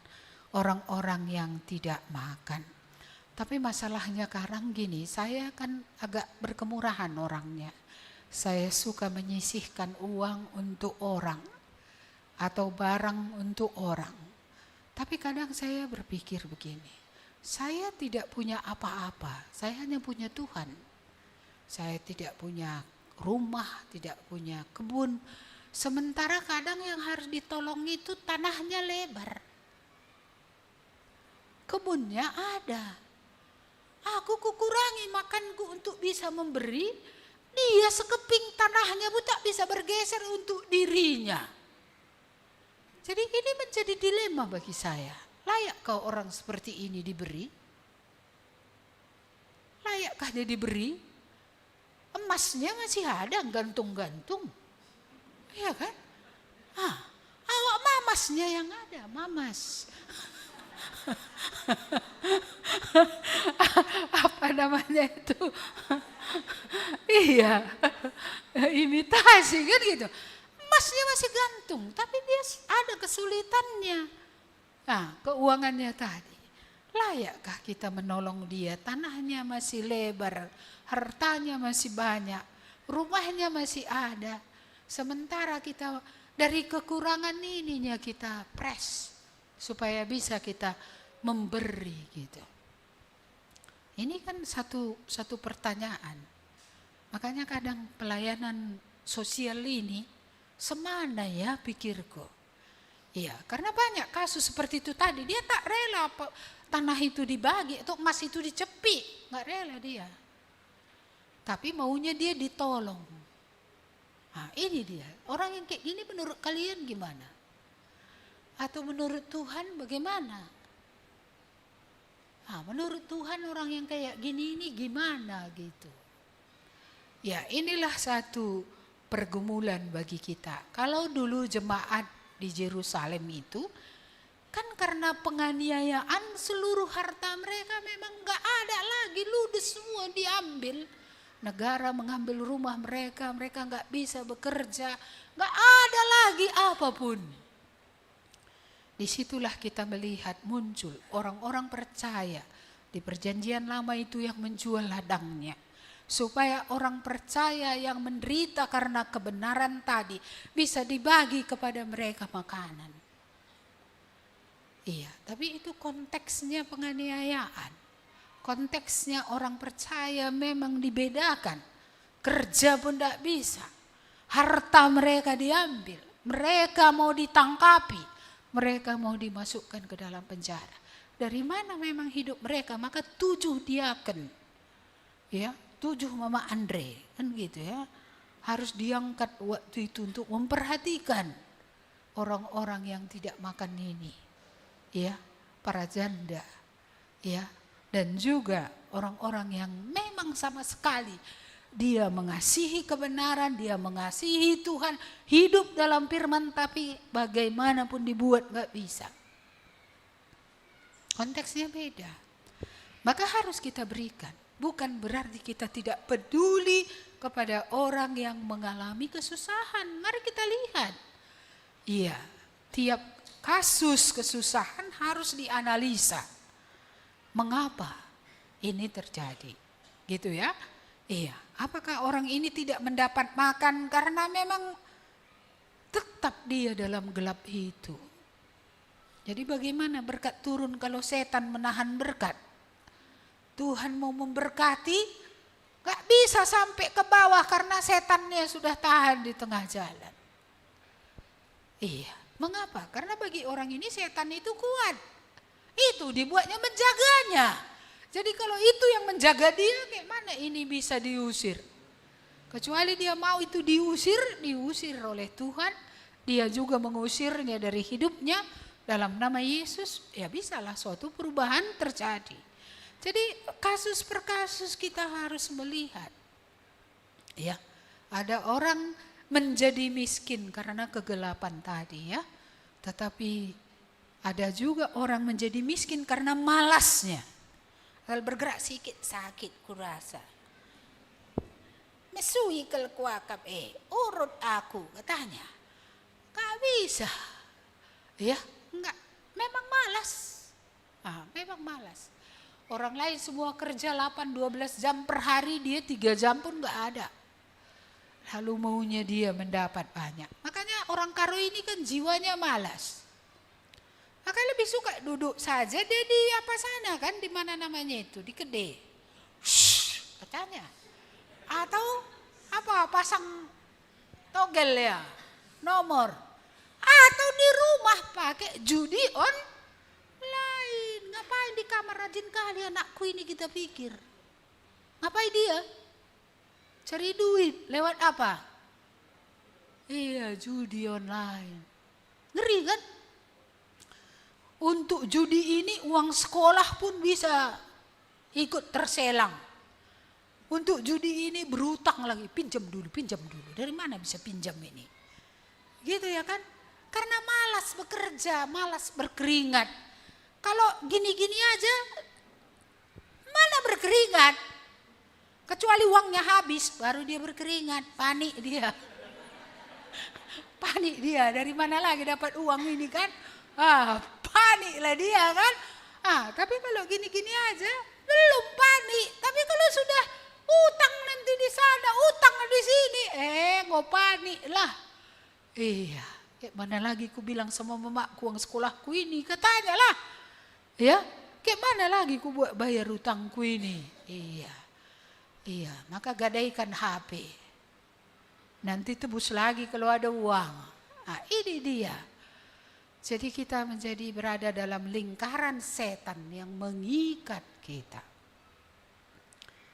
Orang-orang yang tidak makan. Tapi masalahnya sekarang gini, saya kan agak berkemurahan orangnya. Saya suka menyisihkan uang untuk orang atau barang untuk orang. Tapi kadang saya berpikir begini, saya tidak punya apa-apa, saya hanya punya Tuhan. Saya tidak punya rumah, tidak punya kebun. Sementara kadang yang harus ditolong itu tanahnya lebar. Kebunnya ada. Aku kukurangi makanku untuk bisa memberi. Dia sekeping tanahnya pun tak bisa bergeser untuk dirinya. Jadi ini menjadi dilema bagi saya. Layakkah orang seperti ini diberi? Layakkah dia diberi? Emasnya masih ada gantung-gantung. Iya kan? Awak mamasnya yang ada, mamas. Apa namanya itu? Iya, imitasi kan gitu. Emasnya masih gantung, tapi dia ada kesulitannya. Nah, keuangannya tadi. Layakkah kita menolong dia? Tanahnya masih lebar, hartanya masih banyak, rumahnya masih ada. Sementara kita dari kekurangan ininya kita press supaya bisa kita memberi gitu. Ini kan satu pertanyaan. Makanya kadang pelayanan sosial ini semana ya pikirku. Iya, karena banyak kasus seperti itu tadi. Dia tak rela tanah itu dibagi atau emas itu dicepik. Gak rela dia. Tapi maunya dia ditolong. Nah, ini dia. Orang yang kayak gini menurut kalian gimana? Atau menurut Tuhan bagaimana? Menurut Tuhan orang yang kayak gini ini gimana gitu. Ya inilah satu pergumulan bagi kita. Kalau dulu jemaat di Yerusalem itu kan karena penganiayaan seluruh harta mereka memang gak ada lagi, ludes semua diambil. Negara mengambil rumah mereka, mereka gak bisa bekerja, gak ada lagi apapun. Disitulah kita melihat muncul orang-orang percaya di perjanjian lama itu yang menjual ladangnya. Supaya orang percaya yang menderita karena kebenaran tadi bisa dibagi kepada mereka makanan. Iya, tapi itu konteksnya penganiayaan. Konteksnya orang percaya memang dibedakan. Kerja pun tidak bisa. Harta mereka diambil. Mereka mau ditangkapi. Mereka mau dimasukkan ke dalam penjara. Dari mana memang hidup mereka? Maka 7 diaken. Ya, 7 Mama Andre. Kan gitu ya. harus diangkat waktu itu untuk memperhatikan orang-orang yang tidak makan ini, ya, para janda, ya, dan juga orang-orang yang memang sama sekali dia mengasihi kebenaran, dia mengasihi Tuhan, hidup dalam firman, tapi bagaimanapun dibuat nggak bisa. Konteksnya beda. Maka harus kita berikan. Bukan berarti kita tidak peduli kepada orang yang mengalami kesusahan. Mari kita lihat. Iya, tiap kasus kesusahan harus dianalisa. Mengapa ini terjadi? Gitu ya. Iya, apakah orang ini tidak mendapat makan karena memang tetap dia dalam gelap itu? Jadi bagaimana berkat turun kalau setan menahan berkat? Tuhan mau memberkati, gak bisa sampai ke bawah karena setannya sudah tahan di tengah jalan. Iya, mengapa? Karena bagi orang ini setan itu kuat. Itu dibuatnya menjaganya. Jadi kalau itu yang menjaga dia, gimana ini bisa diusir? Kecuali dia mau itu diusir oleh Tuhan. Dia juga mengusirnya dari hidupnya dalam nama Yesus. Ya bisalah suatu perubahan terjadi. Jadi kasus per kasus kita harus melihat. Ya, ada orang menjadi miskin karena kegelapan tadi ya. Tetapi ada juga orang menjadi miskin karena malasnya. Kalau bergerak sedikit sakit kurasa. Mesui kalau kuakap urut aku katanya. Gak bisa. Ya, enggak. Memang malas. Memang malas. Orang lain semua kerja 8-12 jam per hari, dia 3 jam pun gak ada. Lalu maunya dia mendapat banyak. Makanya orang Karo ini kan jiwanya malas. Maka lebih suka duduk saja dia di apa sana kan, di mana namanya itu, di Kedai. Katanya. Atau apa, pasang togel ya, nomor. Atau di rumah pakai judi online. Ngapain di kamar rajin kali anakku ini, kita pikir. Ngapain dia? Cari duit lewat apa? Iya, judi online. Ngeri kan? Untuk judi ini uang sekolah pun bisa ikut terselang. Untuk judi ini berutang lagi, pinjam dulu. Dari mana bisa pinjam ini? Gitu ya kan? Karena malas bekerja, malas berkeringat. Kalau gini-gini aja, mana berkeringat? Kecuali uangnya habis, baru dia berkeringat. Panik dia. Panik dia, dari mana lagi dapat uang ini kan? Paniklah dia kan? Tapi kalau gini-gini aja, belum panik. Tapi kalau sudah utang nanti di sana, utang di sini, nggak panik lah. Iya, kayak mana lagi ku bilang sama mamaku, uang sekolahku ini, katanya lah. Ya, kayak mana lagi ku buat bayar utangku ini? Iya, maka gadaikan HP. Nanti tebus lagi kalau ada uang. Ini dia. Jadi kita menjadi berada dalam lingkaran setan yang mengikat kita.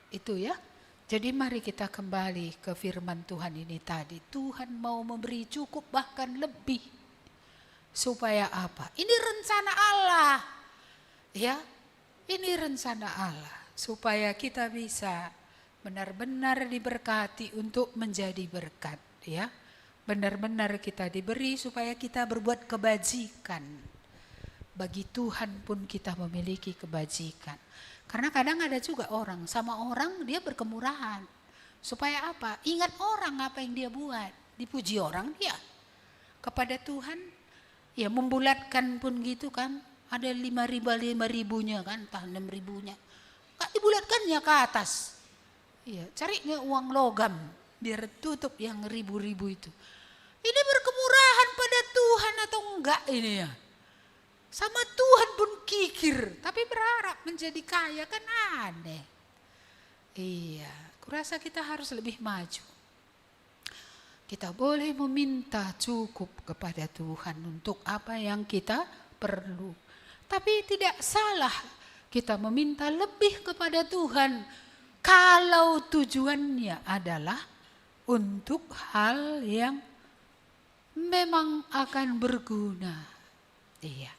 Itu ya. Jadi mari kita kembali ke firman Tuhan ini tadi. Tuhan mau memberi cukup bahkan lebih. Supaya apa? Ini rencana Allah. Ya, ini rencana Allah supaya kita bisa benar-benar diberkati untuk menjadi berkat, ya. Benar-benar kita diberi supaya kita berbuat kebajikan. Bagi Tuhan pun kita memiliki kebajikan. Karena kadang ada juga orang, sama orang dia berkemurahan. Supaya apa? Ingat orang apa yang dia buat, dipuji orang dia. Kepada Tuhan, ya membulatkan pun gitu kan. Ada 5.000-nya kan, entah 6.000-nya. Gak dibulatkannya ke atas. Iya, carinya uang logam biar tutup yang 1.000 itu. Ini berkemurahan pada Tuhan atau enggak ini ya? Sama Tuhan pun kikir, tapi berharap menjadi kaya kan aneh. Iya, kurasa kita harus lebih maju. Kita boleh meminta cukup kepada Tuhan untuk apa yang kita perlu. Tapi tidak salah kita meminta lebih kepada Tuhan kalau tujuannya adalah untuk hal yang memang akan berguna. Iya.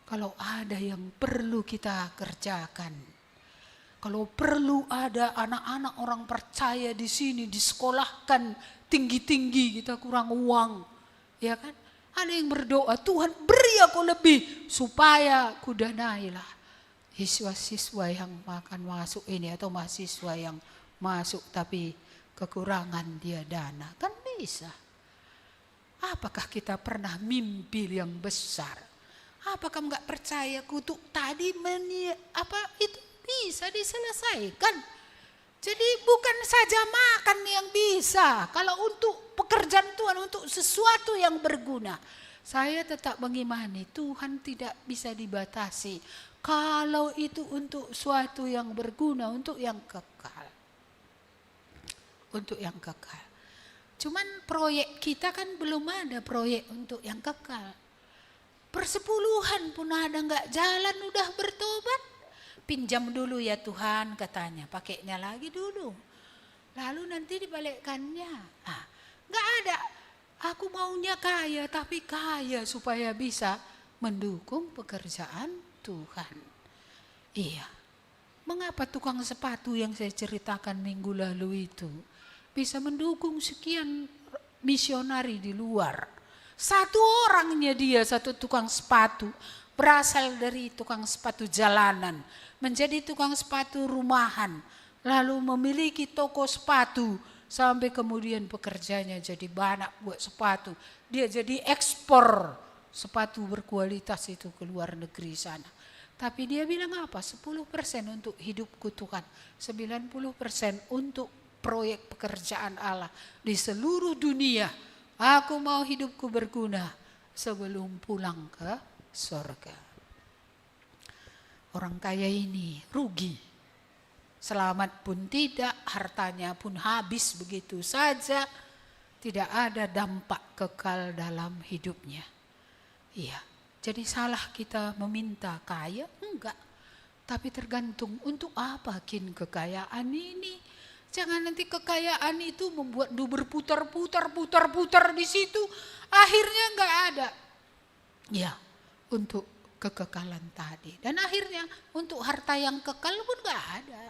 Kalau ada yang perlu kita kerjakan, kalau perlu ada anak-anak orang percaya di sini disekolahkan tinggi-tinggi, kita kurang uang, ya kan? Ada yang berdoa, Tuhan beri aku lebih supaya ku danailah siswa-siswa yang akan masuk ini atau mahasiswa yang masuk tapi kekurangan dia dana, kan bisa. Apakah kita pernah mimpi yang besar? Apakah enggak percaya kutuk tadi itu bisa diselesaikan? Jadi bukan saja makan yang bisa. Kalau untuk pekerjaan Tuhan, untuk sesuatu yang berguna, saya tetap mengimani Tuhan tidak bisa dibatasi. Kalau itu untuk suatu yang berguna, untuk yang kekal. Untuk yang kekal. Cuman proyek kita kan belum ada proyek untuk yang kekal. Persepuluhan pun ada nggak jalan udah bertobat. Pinjam dulu ya Tuhan katanya, pakainya lagi dulu. Lalu nanti dibalikkannya. Nggak ada. Aku maunya kaya tapi kaya supaya bisa mendukung pekerjaan Tuhan. Iya. Mengapa tukang sepatu yang saya ceritakan minggu lalu itu bisa mendukung sekian misionari di luar? Satu orangnya dia, satu tukang sepatu, berasal dari tukang sepatu jalanan, menjadi tukang sepatu rumahan, lalu memiliki toko sepatu, sampai kemudian pekerjanya jadi banyak buat sepatu. Dia jadi ekspor sepatu berkualitas itu ke luar negeri sana. Tapi dia bilang apa? 10% untuk hidupku Tuhan, 90% untuk proyek pekerjaan Allah di seluruh dunia. Aku mau hidupku berguna sebelum pulang ke surga. Orang kaya ini rugi. Selamat pun tidak, hartanya pun habis begitu saja. Tidak ada dampak kekal dalam hidupnya. Iya, jadi salah kita meminta kaya? Enggak. Tapi tergantung untuk apa kekayaan ini. Jangan nanti kekayaan itu membuat du berputar-putar di situ. Akhirnya enggak ada. Ya, untuk kekekalan tadi. Dan akhirnya untuk harta yang kekal pun enggak ada.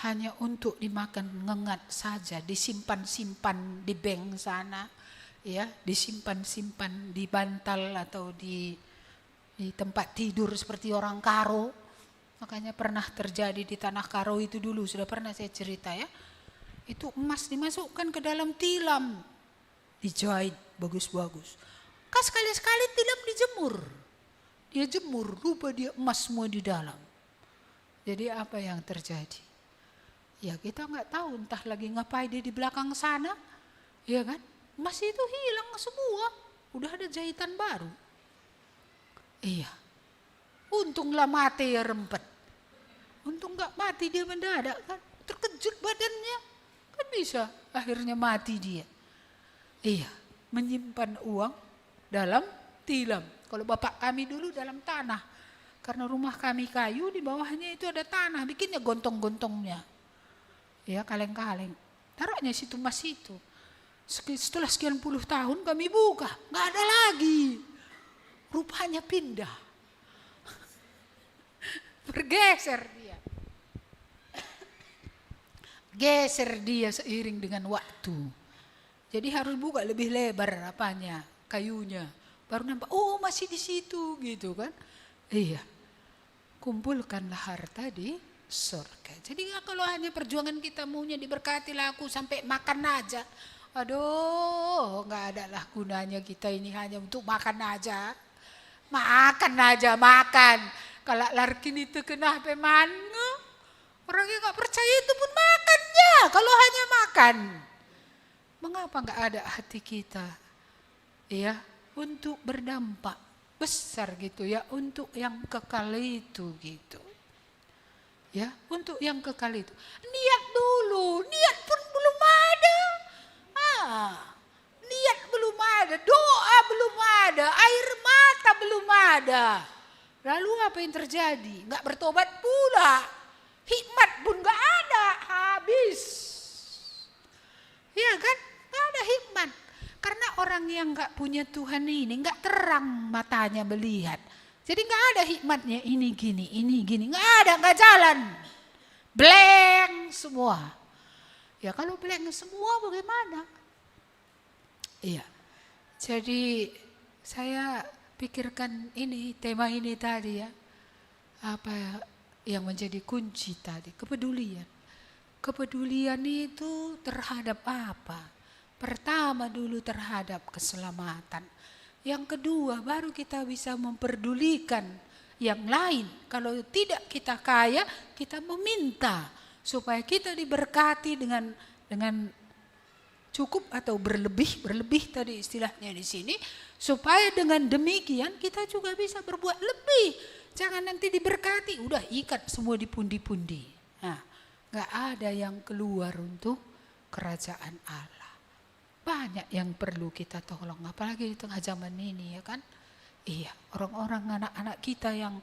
Hanya untuk dimakan ngengat saja, disimpan-simpan di bank sana. Ya, disimpan-simpan di bantal atau di tempat tidur seperti orang karo. Makanya pernah terjadi di tanah Karo itu dulu, sudah pernah saya cerita ya. Itu emas dimasukkan ke dalam tilam, dijahit bagus-bagus. Sekali-sekali tilam dijemur. Dia jemur, lupa dia emas semua di dalam. Jadi apa yang terjadi? Ya kita nggak tahu, entah lagi ngapain dia di belakang sana. Ya kan? Emas itu hilang semua, udah ada jahitan baru. Iya. Untunglah mati ya rempet. Untung gak mati dia mendadak kan. Terkejut badannya. Kan bisa akhirnya mati dia. Iya. Menyimpan uang dalam tilam. Kalau bapak kami dulu dalam tanah. Karena rumah kami kayu, di bawahnya itu ada tanah. Bikinnya gontong-gontongnya. Ya kaleng-kaleng. Taruhnya situ emas itu. Setelah sekian puluh tahun kami buka. Gak ada lagi. Rupanya pindah. Bergeser dia. Geser dia seiring dengan waktu. Jadi harus buka lebih lebar kayunya. Baru nampak, oh masih di situ gitu kan. Iya. Kumpulkanlah harta di surga. Jadi kalau hanya perjuangan kita maunya diberkati lah aku sampai makan aja. Aduh, nggak ada lah gunanya kita ini hanya untuk makan aja. Makan. Kalau larkin itu kena apa mana? Orang yang nggak percaya itu pun makannya. Kalau hanya makan, mengapa nggak ada hati kita, ya, untuk berdampak besar gitu ya, untuk yang kekal itu gitu, ya, untuk yang kekal itu. Niat dulu, niat pun belum ada. Niat belum ada, doa belum ada, air mata belum ada. Lalu apa yang terjadi? Nggak bertobat pula. Hikmat pun nggak ada, habis. yang nggak punya Tuhan ini nggak terang matanya melihat. Jadi nggak ada hikmatnya ini gini, nggak jalan. Blank semua. Ya kalau blank semua bagaimana? Iya. Jadi saya pikirkan ini, tema ini tadi ya. Apa yang menjadi kunci tadi? Kepedulian. Kepedulian itu terhadap apa? Pertama dulu terhadap keselamatan. Yang kedua baru kita bisa memperdulikan yang lain. Kalau tidak kita kaya, kita meminta supaya kita diberkati dengan cukup atau berlebih tadi istilahnya di sini, supaya dengan demikian kita juga bisa berbuat lebih. Jangan nanti diberkati, udah ikat semua di pundi-pundi. Nah, nggak ada yang keluar untuk kerajaan Allah. Banyak yang perlu kita tolong, apalagi di tengah zaman ini ya kan. Iya, orang-orang anak-anak kita yang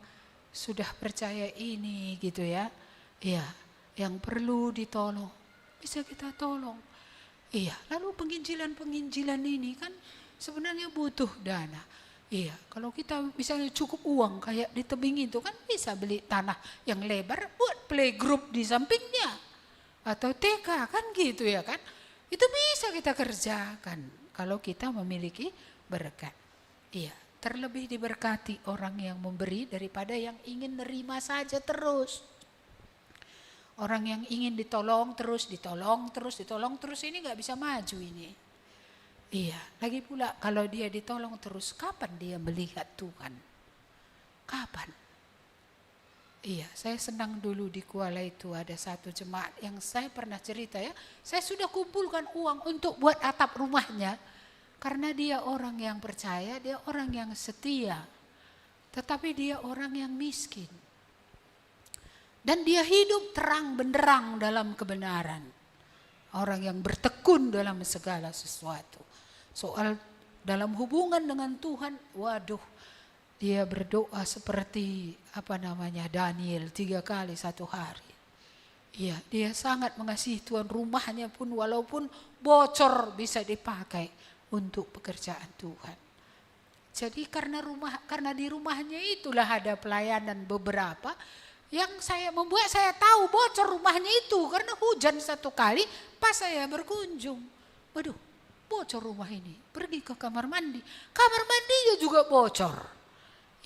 sudah percaya ini gitu ya. Iya, yang perlu ditolong, bisa kita tolong. Iya, lalu penginjilan ini kan sebenarnya butuh dana. Iya, kalau kita misalnya cukup uang kayak di tebing itu kan bisa beli tanah yang lebar buat playgroup di sampingnya. Atau TK kan gitu ya kan. Itu bisa kita kerjakan kalau kita memiliki berkat. Iya, terlebih diberkati orang yang memberi daripada yang ingin nerima saja terus. Orang yang ingin ditolong terus ini nggak bisa maju ini. Iya, lagi pula kalau dia ditolong terus, kapan dia melihat Tuhan? Kapan? Iya, saya senang dulu di Kuala itu ada satu jemaat yang saya pernah cerita ya. Saya sudah kumpulkan uang untuk buat atap rumahnya. Karena dia orang yang percaya, dia orang yang setia. Tetapi dia orang yang miskin. Dan dia hidup terang benderang dalam kebenaran. Orang yang bertekun dalam segala sesuatu. Soal dalam hubungan dengan Tuhan, waduh, dia berdoa seperti Daniel 3 kali satu hari. Iya, dia sangat mengasihi Tuhan, rumahnya pun walaupun bocor bisa dipakai untuk pekerjaan Tuhan. Jadi karena di rumahnya itulah ada pelayanan beberapa yang membuat saya tahu bocor rumahnya itu karena hujan satu kali pas saya berkunjung. Waduh, bocor rumah ini. Pergi ke kamar mandi. Kamar mandinya juga bocor.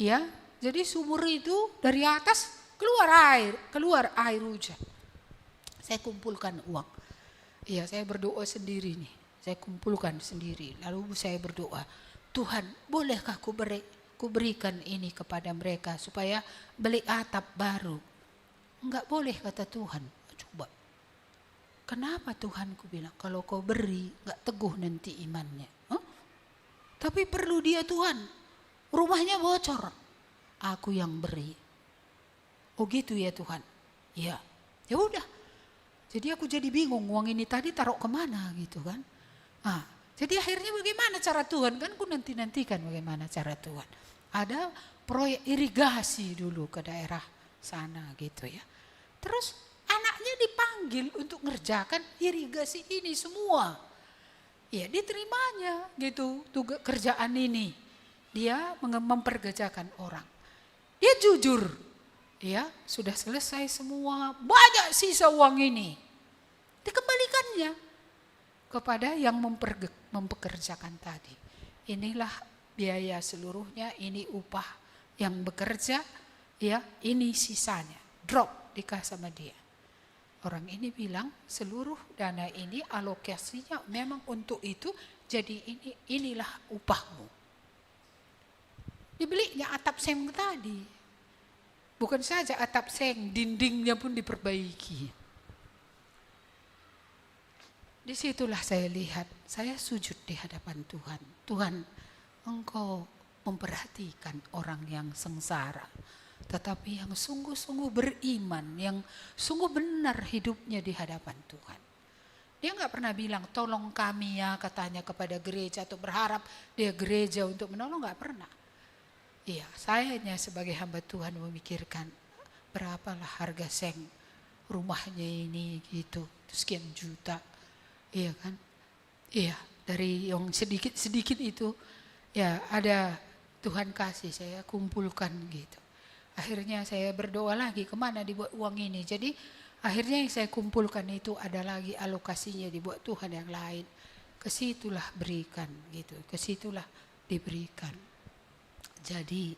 Ya, jadi sumur itu dari atas keluar air hujan. Saya kumpulkan uang. Iya, saya berdoa sendiri nih. Saya kumpulkan sendiri. Lalu saya berdoa, Tuhan, bolehkah kuberikan ini kepada mereka supaya beli atap baru? Enggak boleh kata Tuhan. Coba. Kenapa Tuhan ku bilang kalau kau beri enggak teguh nanti imannya. Tapi perlu dia Tuhan. Rumahnya bocor. Aku yang beri. Oh gitu ya Tuhan. Ya. Ya udah. Jadi aku jadi bingung uang ini tadi taruh kemana gitu kan. Jadi akhirnya bagaimana cara Tuhan? Kan aku nantikan bagaimana cara Tuhan. Ada proyek irigasi dulu ke daerah sana gitu ya. Terus anaknya dipanggil untuk ngerjakan irigasi ini semua. Ya diterimanya gitu tugas kerjaan ini. Dia memperkerjakan orang. Dia jujur. Ya, sudah selesai semua. Banyak sisa uang ini. Dikembalikannya kepada yang mempekerjakan tadi. Inilah biaya seluruhnya, ini upah yang bekerja, ya, ini sisanya. Drop dikasih sama dia. Orang ini bilang seluruh dana ini alokasinya memang untuk itu, jadi inilah upahmu. Dibelinya atap seng tadi. Bukan saja atap seng, dindingnya pun diperbaiki. Disitulah saya lihat, saya sujud di hadapan Tuhan. Tuhan, Engkau memperhatikan orang yang sengsara. Tetapi yang sungguh-sungguh beriman, yang sungguh benar hidupnya di hadapan Tuhan. Dia nggak pernah bilang, tolong kami ya katanya kepada gereja atau berharap dia gereja untuk menolong, nggak pernah. Iya, saya hanya sebagai hamba Tuhan memikirkan berapalah harga seng rumahnya ini gitu, sekian juta, iya kan? Iya, dari yang sedikit-sedikit itu ya ada Tuhan kasih saya kumpulkan gitu. Akhirnya saya berdoa lagi kemana dibuat uang ini. Jadi akhirnya yang saya kumpulkan itu ada lagi alokasinya dibuat Tuhan yang lain. Kesitulah berikan gitu, kesitulah diberikan. Jadi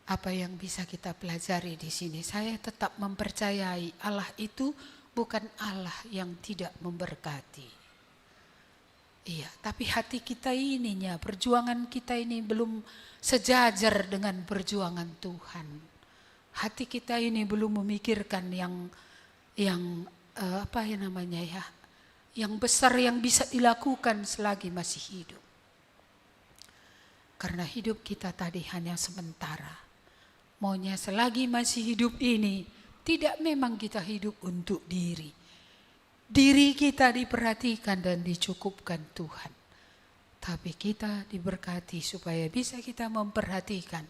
apa yang bisa kita pelajari di sini? Saya tetap mempercayai Allah itu bukan Allah yang tidak memberkati. Iya, tapi hati kita ininya, perjuangan kita ini belum sejajar dengan perjuangan Tuhan. Hati kita ini belum memikirkan yang apa ya namanya ya, yang besar yang bisa dilakukan selagi masih hidup. Karena hidup kita tadi hanya sementara. Maunya selagi masih hidup ini, tidak memang kita hidup untuk diri. Diri kita diperhatikan dan dicukupkan Tuhan. Tapi kita diberkati supaya bisa kita memperhatikan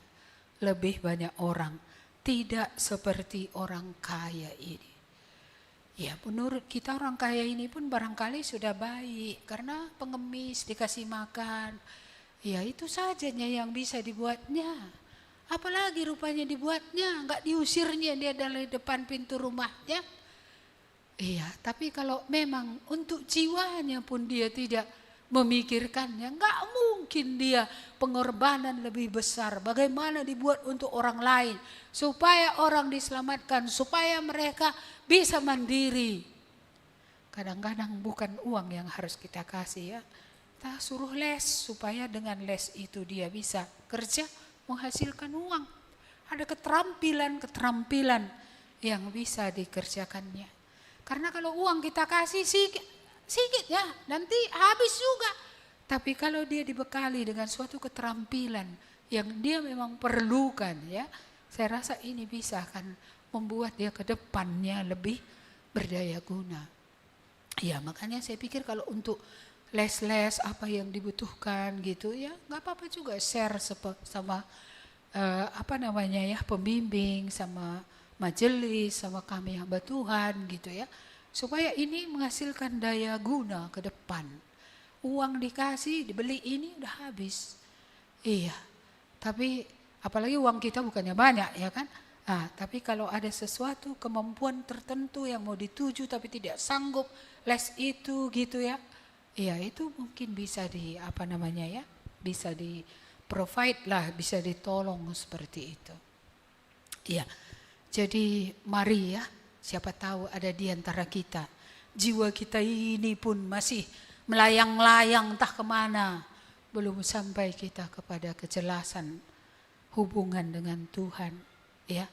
lebih banyak orang. Tidak seperti orang kaya ini. Ya menurut kita orang kaya ini pun barangkali sudah baik. Karena pengemis dikasih makan. Ya itu sajanya yang bisa dibuatnya. Apalagi rupanya dibuatnya. Enggak diusirnya dia dari depan pintu rumahnya. Iya, tapi kalau memang untuk jiwanya pun dia tidak memikirkannya, enggak mungkin dia pengorbanan lebih besar. Bagaimana dibuat untuk orang lain supaya orang diselamatkan, supaya mereka bisa mandiri. Kadang-kadang bukan uang yang harus kita kasih ya. Kita suruh les supaya dengan les itu dia bisa kerja menghasilkan uang. Ada keterampilan yang bisa dikerjakannya. Karena kalau uang kita kasih sedikit ya, nanti habis juga. Tapi kalau dia dibekali dengan suatu keterampilan yang dia memang perlukan ya, saya rasa ini bisa akan membuat dia ke depannya lebih berdaya guna. Ya makanya saya pikir kalau untuk les-les apa yang dibutuhkan gitu ya, nggak apa-apa juga share sama pembimbing, sama majelis, sama kami hamba Tuhan gitu ya. Supaya ini menghasilkan daya guna ke depan. Uang dikasih, dibeli ini udah habis. Iya, tapi apalagi uang kita bukannya banyak ya kan. Nah, tapi kalau ada sesuatu kemampuan tertentu yang mau dituju tapi tidak sanggup les itu gitu ya. Iya, itu mungkin bisa bisa di provide lah, bisa ditolong seperti itu. Iya. Jadi mari ya, siapa tahu ada di antara kita. Jiwa kita ini pun masih melayang-layang entah kemana. Belum sampai kita kepada kejelasan hubungan dengan Tuhan. Ya,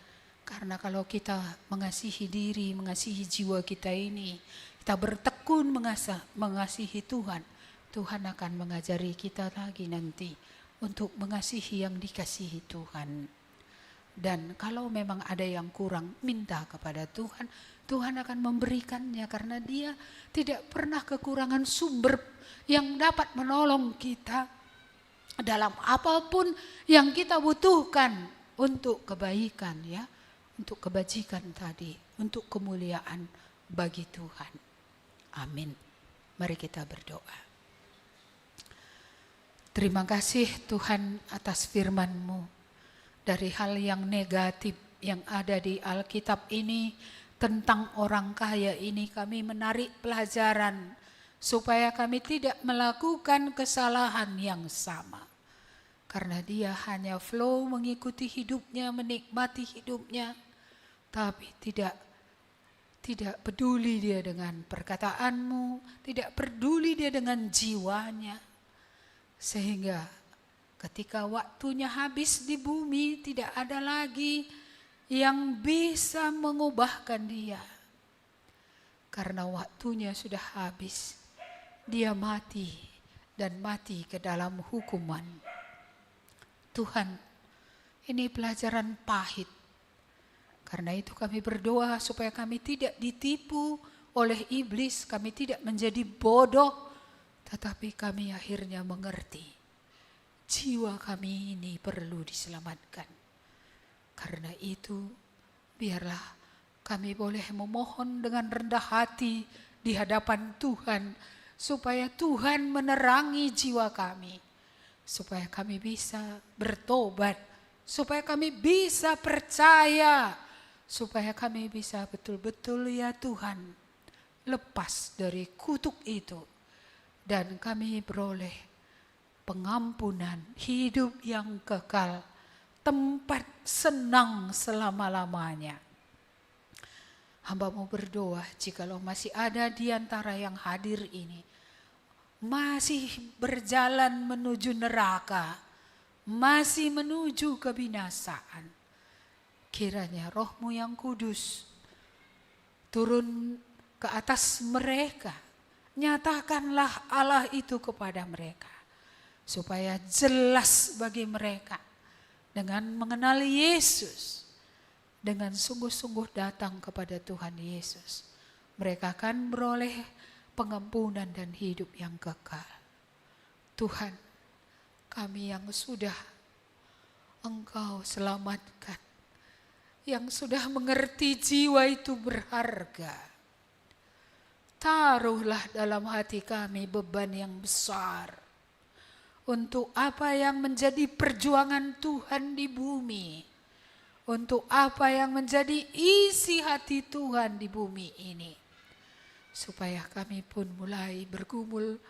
karena kalau kita mengasihi diri, mengasihi jiwa kita ini, kita bertekun mengasihi Tuhan. Tuhan akan mengajari kita lagi nanti untuk mengasihi yang dikasihi Tuhan. Dan kalau memang ada yang kurang, minta kepada Tuhan. Tuhan akan memberikannya karena dia tidak pernah kekurangan sumber yang dapat menolong kita dalam apapun yang kita butuhkan untuk kebaikan ya, untuk kebajikan tadi, untuk kemuliaan bagi Tuhan. Amin. Mari kita berdoa. Terima kasih Tuhan atas firman-Mu. Dari hal yang negatif yang ada di Alkitab ini tentang orang kaya ini kami menarik pelajaran supaya kami tidak melakukan kesalahan yang sama. Karena dia hanya flow mengikuti hidupnya, menikmati hidupnya, tapi tidak peduli dia dengan perkataanmu, tidak peduli dia dengan jiwanya. Sehingga ketika waktunya habis di bumi, tidak ada lagi yang bisa mengubahkan dia. Karena waktunya sudah habis, dia mati dan mati ke dalam hukuman. Tuhan, ini pelajaran pahit. Karena itu kami berdoa supaya kami tidak ditipu oleh iblis, kami tidak menjadi bodoh, tetapi kami akhirnya mengerti. Jiwa kami ini perlu diselamatkan. Karena itu biarlah kami boleh memohon dengan rendah hati di hadapan Tuhan supaya Tuhan menerangi jiwa kami, supaya kami bisa bertobat, supaya kami bisa percaya, supaya kami bisa betul-betul ya Tuhan lepas dari kutuk itu, dan kami beroleh pengampunan, hidup yang kekal, tempat senang selama-lamanya. Hamba-Mu berdoa jikalau masih ada di antara yang hadir ini masih berjalan menuju neraka, masih menuju kebinasaan, kiranya Roh-Mu yang kudus turun ke atas mereka. Nyatakanlah Allah itu kepada mereka, supaya jelas bagi mereka dengan mengenal Yesus, dengan sungguh-sungguh datang kepada Tuhan Yesus, mereka akan beroleh pengampunan dan hidup yang kekal. Tuhan, kami yang sudah Engkau selamatkan, yang sudah mengerti jiwa itu berharga, taruhlah dalam hati kami beban yang besar untuk apa yang menjadi perjuangan Tuhan di bumi, untuk apa yang menjadi isi hati Tuhan di bumi ini, supaya kami pun mulai bergumul,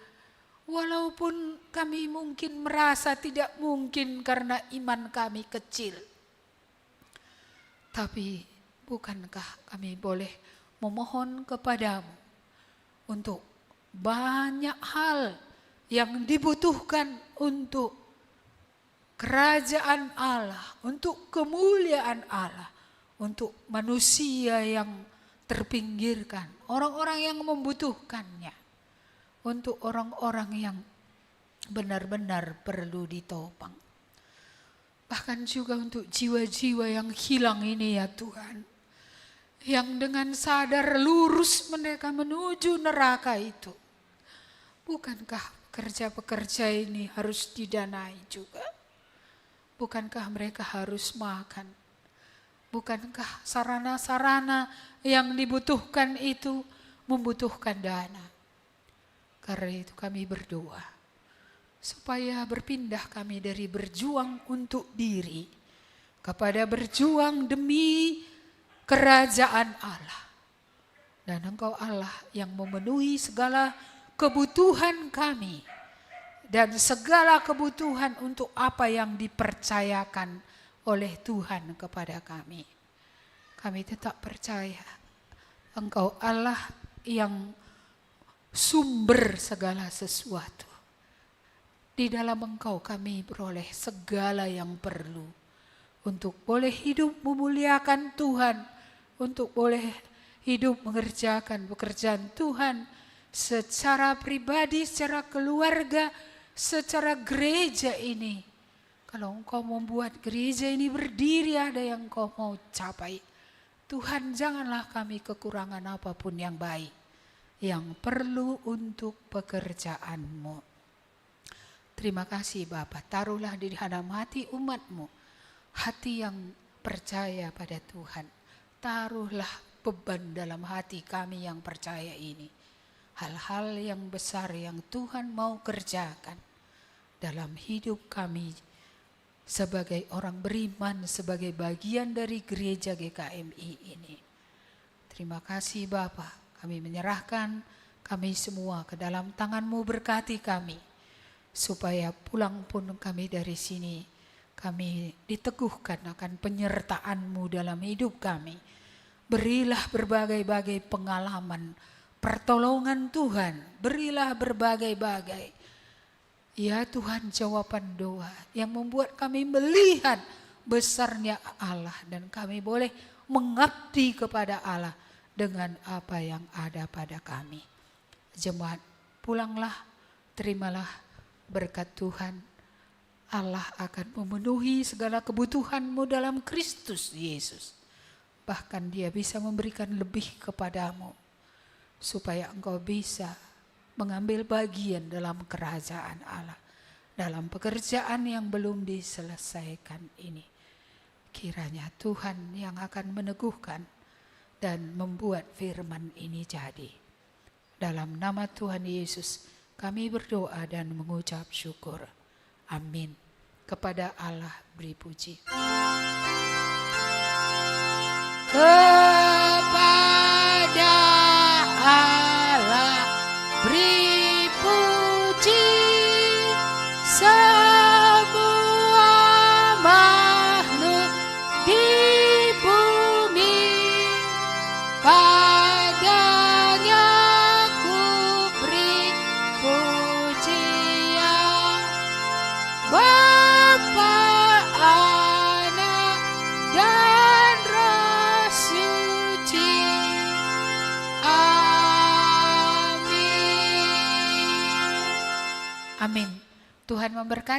walaupun kami mungkin merasa tidak mungkin karena iman kami kecil. Tapi bukankah kami boleh memohon kepadamu untuk banyak hal yang dibutuhkan untuk kerajaan Allah, untuk kemuliaan Allah, untuk manusia yang terpinggirkan, orang-orang yang membutuhkannya, untuk orang-orang yang benar-benar perlu ditopang. Bahkan juga untuk jiwa-jiwa yang hilang ini ya Tuhan, yang dengan sadar lurus mereka menuju neraka itu. Bukankah pekerja-pekerja ini harus didanai juga? Bukankah mereka harus makan? Bukankah sarana-sarana yang dibutuhkan itu membutuhkan dana? Karena itu kami berdoa supaya berpindah kami dari berjuang untuk diri kepada berjuang demi kerajaan Allah. Dan Engkau Allah yang memenuhi segala kebutuhan kami dan segala kebutuhan untuk apa yang dipercayakan oleh Tuhan kepada kami. Kami tetap percaya Engkau Allah yang sumber segala sesuatu. Di dalam Engkau kami beroleh segala yang perlu untuk boleh hidup memuliakan Tuhan, untuk boleh hidup mengerjakan pekerjaan Tuhan secara pribadi, secara keluarga, secara gereja ini. Kalau Engkau membuat gereja ini berdiri, ada yang Engkau mau capai. Tuhan, janganlah kami kekurangan apapun yang baik, yang perlu untuk pekerjaan-Mu. Terima kasih Bapa, taruhlah di dalam hati umat-Mu, hati yang percaya pada Tuhan. Taruhlah beban dalam hati kami yang percaya ini. Hal-hal yang besar yang Tuhan mau kerjakan dalam hidup kami sebagai orang beriman, sebagai bagian dari gereja GKMI ini. Terima kasih Bapa, kami menyerahkan kami semua ke dalam tangan-Mu, berkati kami, supaya pulang pun kami dari sini, kami diteguhkan akan penyertaan-Mu dalam hidup kami. Berilah berbagai-bagai pengalaman pertolongan Tuhan, berilah berbagai-bagai, ya Tuhan, jawaban doa yang membuat kami melihat besarnya Allah dan kami boleh mengabdi kepada Allah dengan apa yang ada pada kami. Jemaat, pulanglah, terimalah berkat Tuhan. Allah akan memenuhi segala kebutuhanmu dalam Kristus Yesus. Bahkan Dia bisa memberikan lebih kepadamu, supaya engkau bisa mengambil bagian dalam kerajaan Allah, dalam pekerjaan yang belum diselesaikan ini. Kiranya Tuhan yang akan meneguhkan dan membuat firman ini jadi. Dalam nama Tuhan Yesus kami berdoa dan mengucap syukur. Amin. Kepada Allah beri puji. Kepada Allah beri puji, semua makhluk di bumi. Padanya ku beri pujian, Bapa, Anak, dan Roh Suci. Amin. Amin. Tuhan memberkati.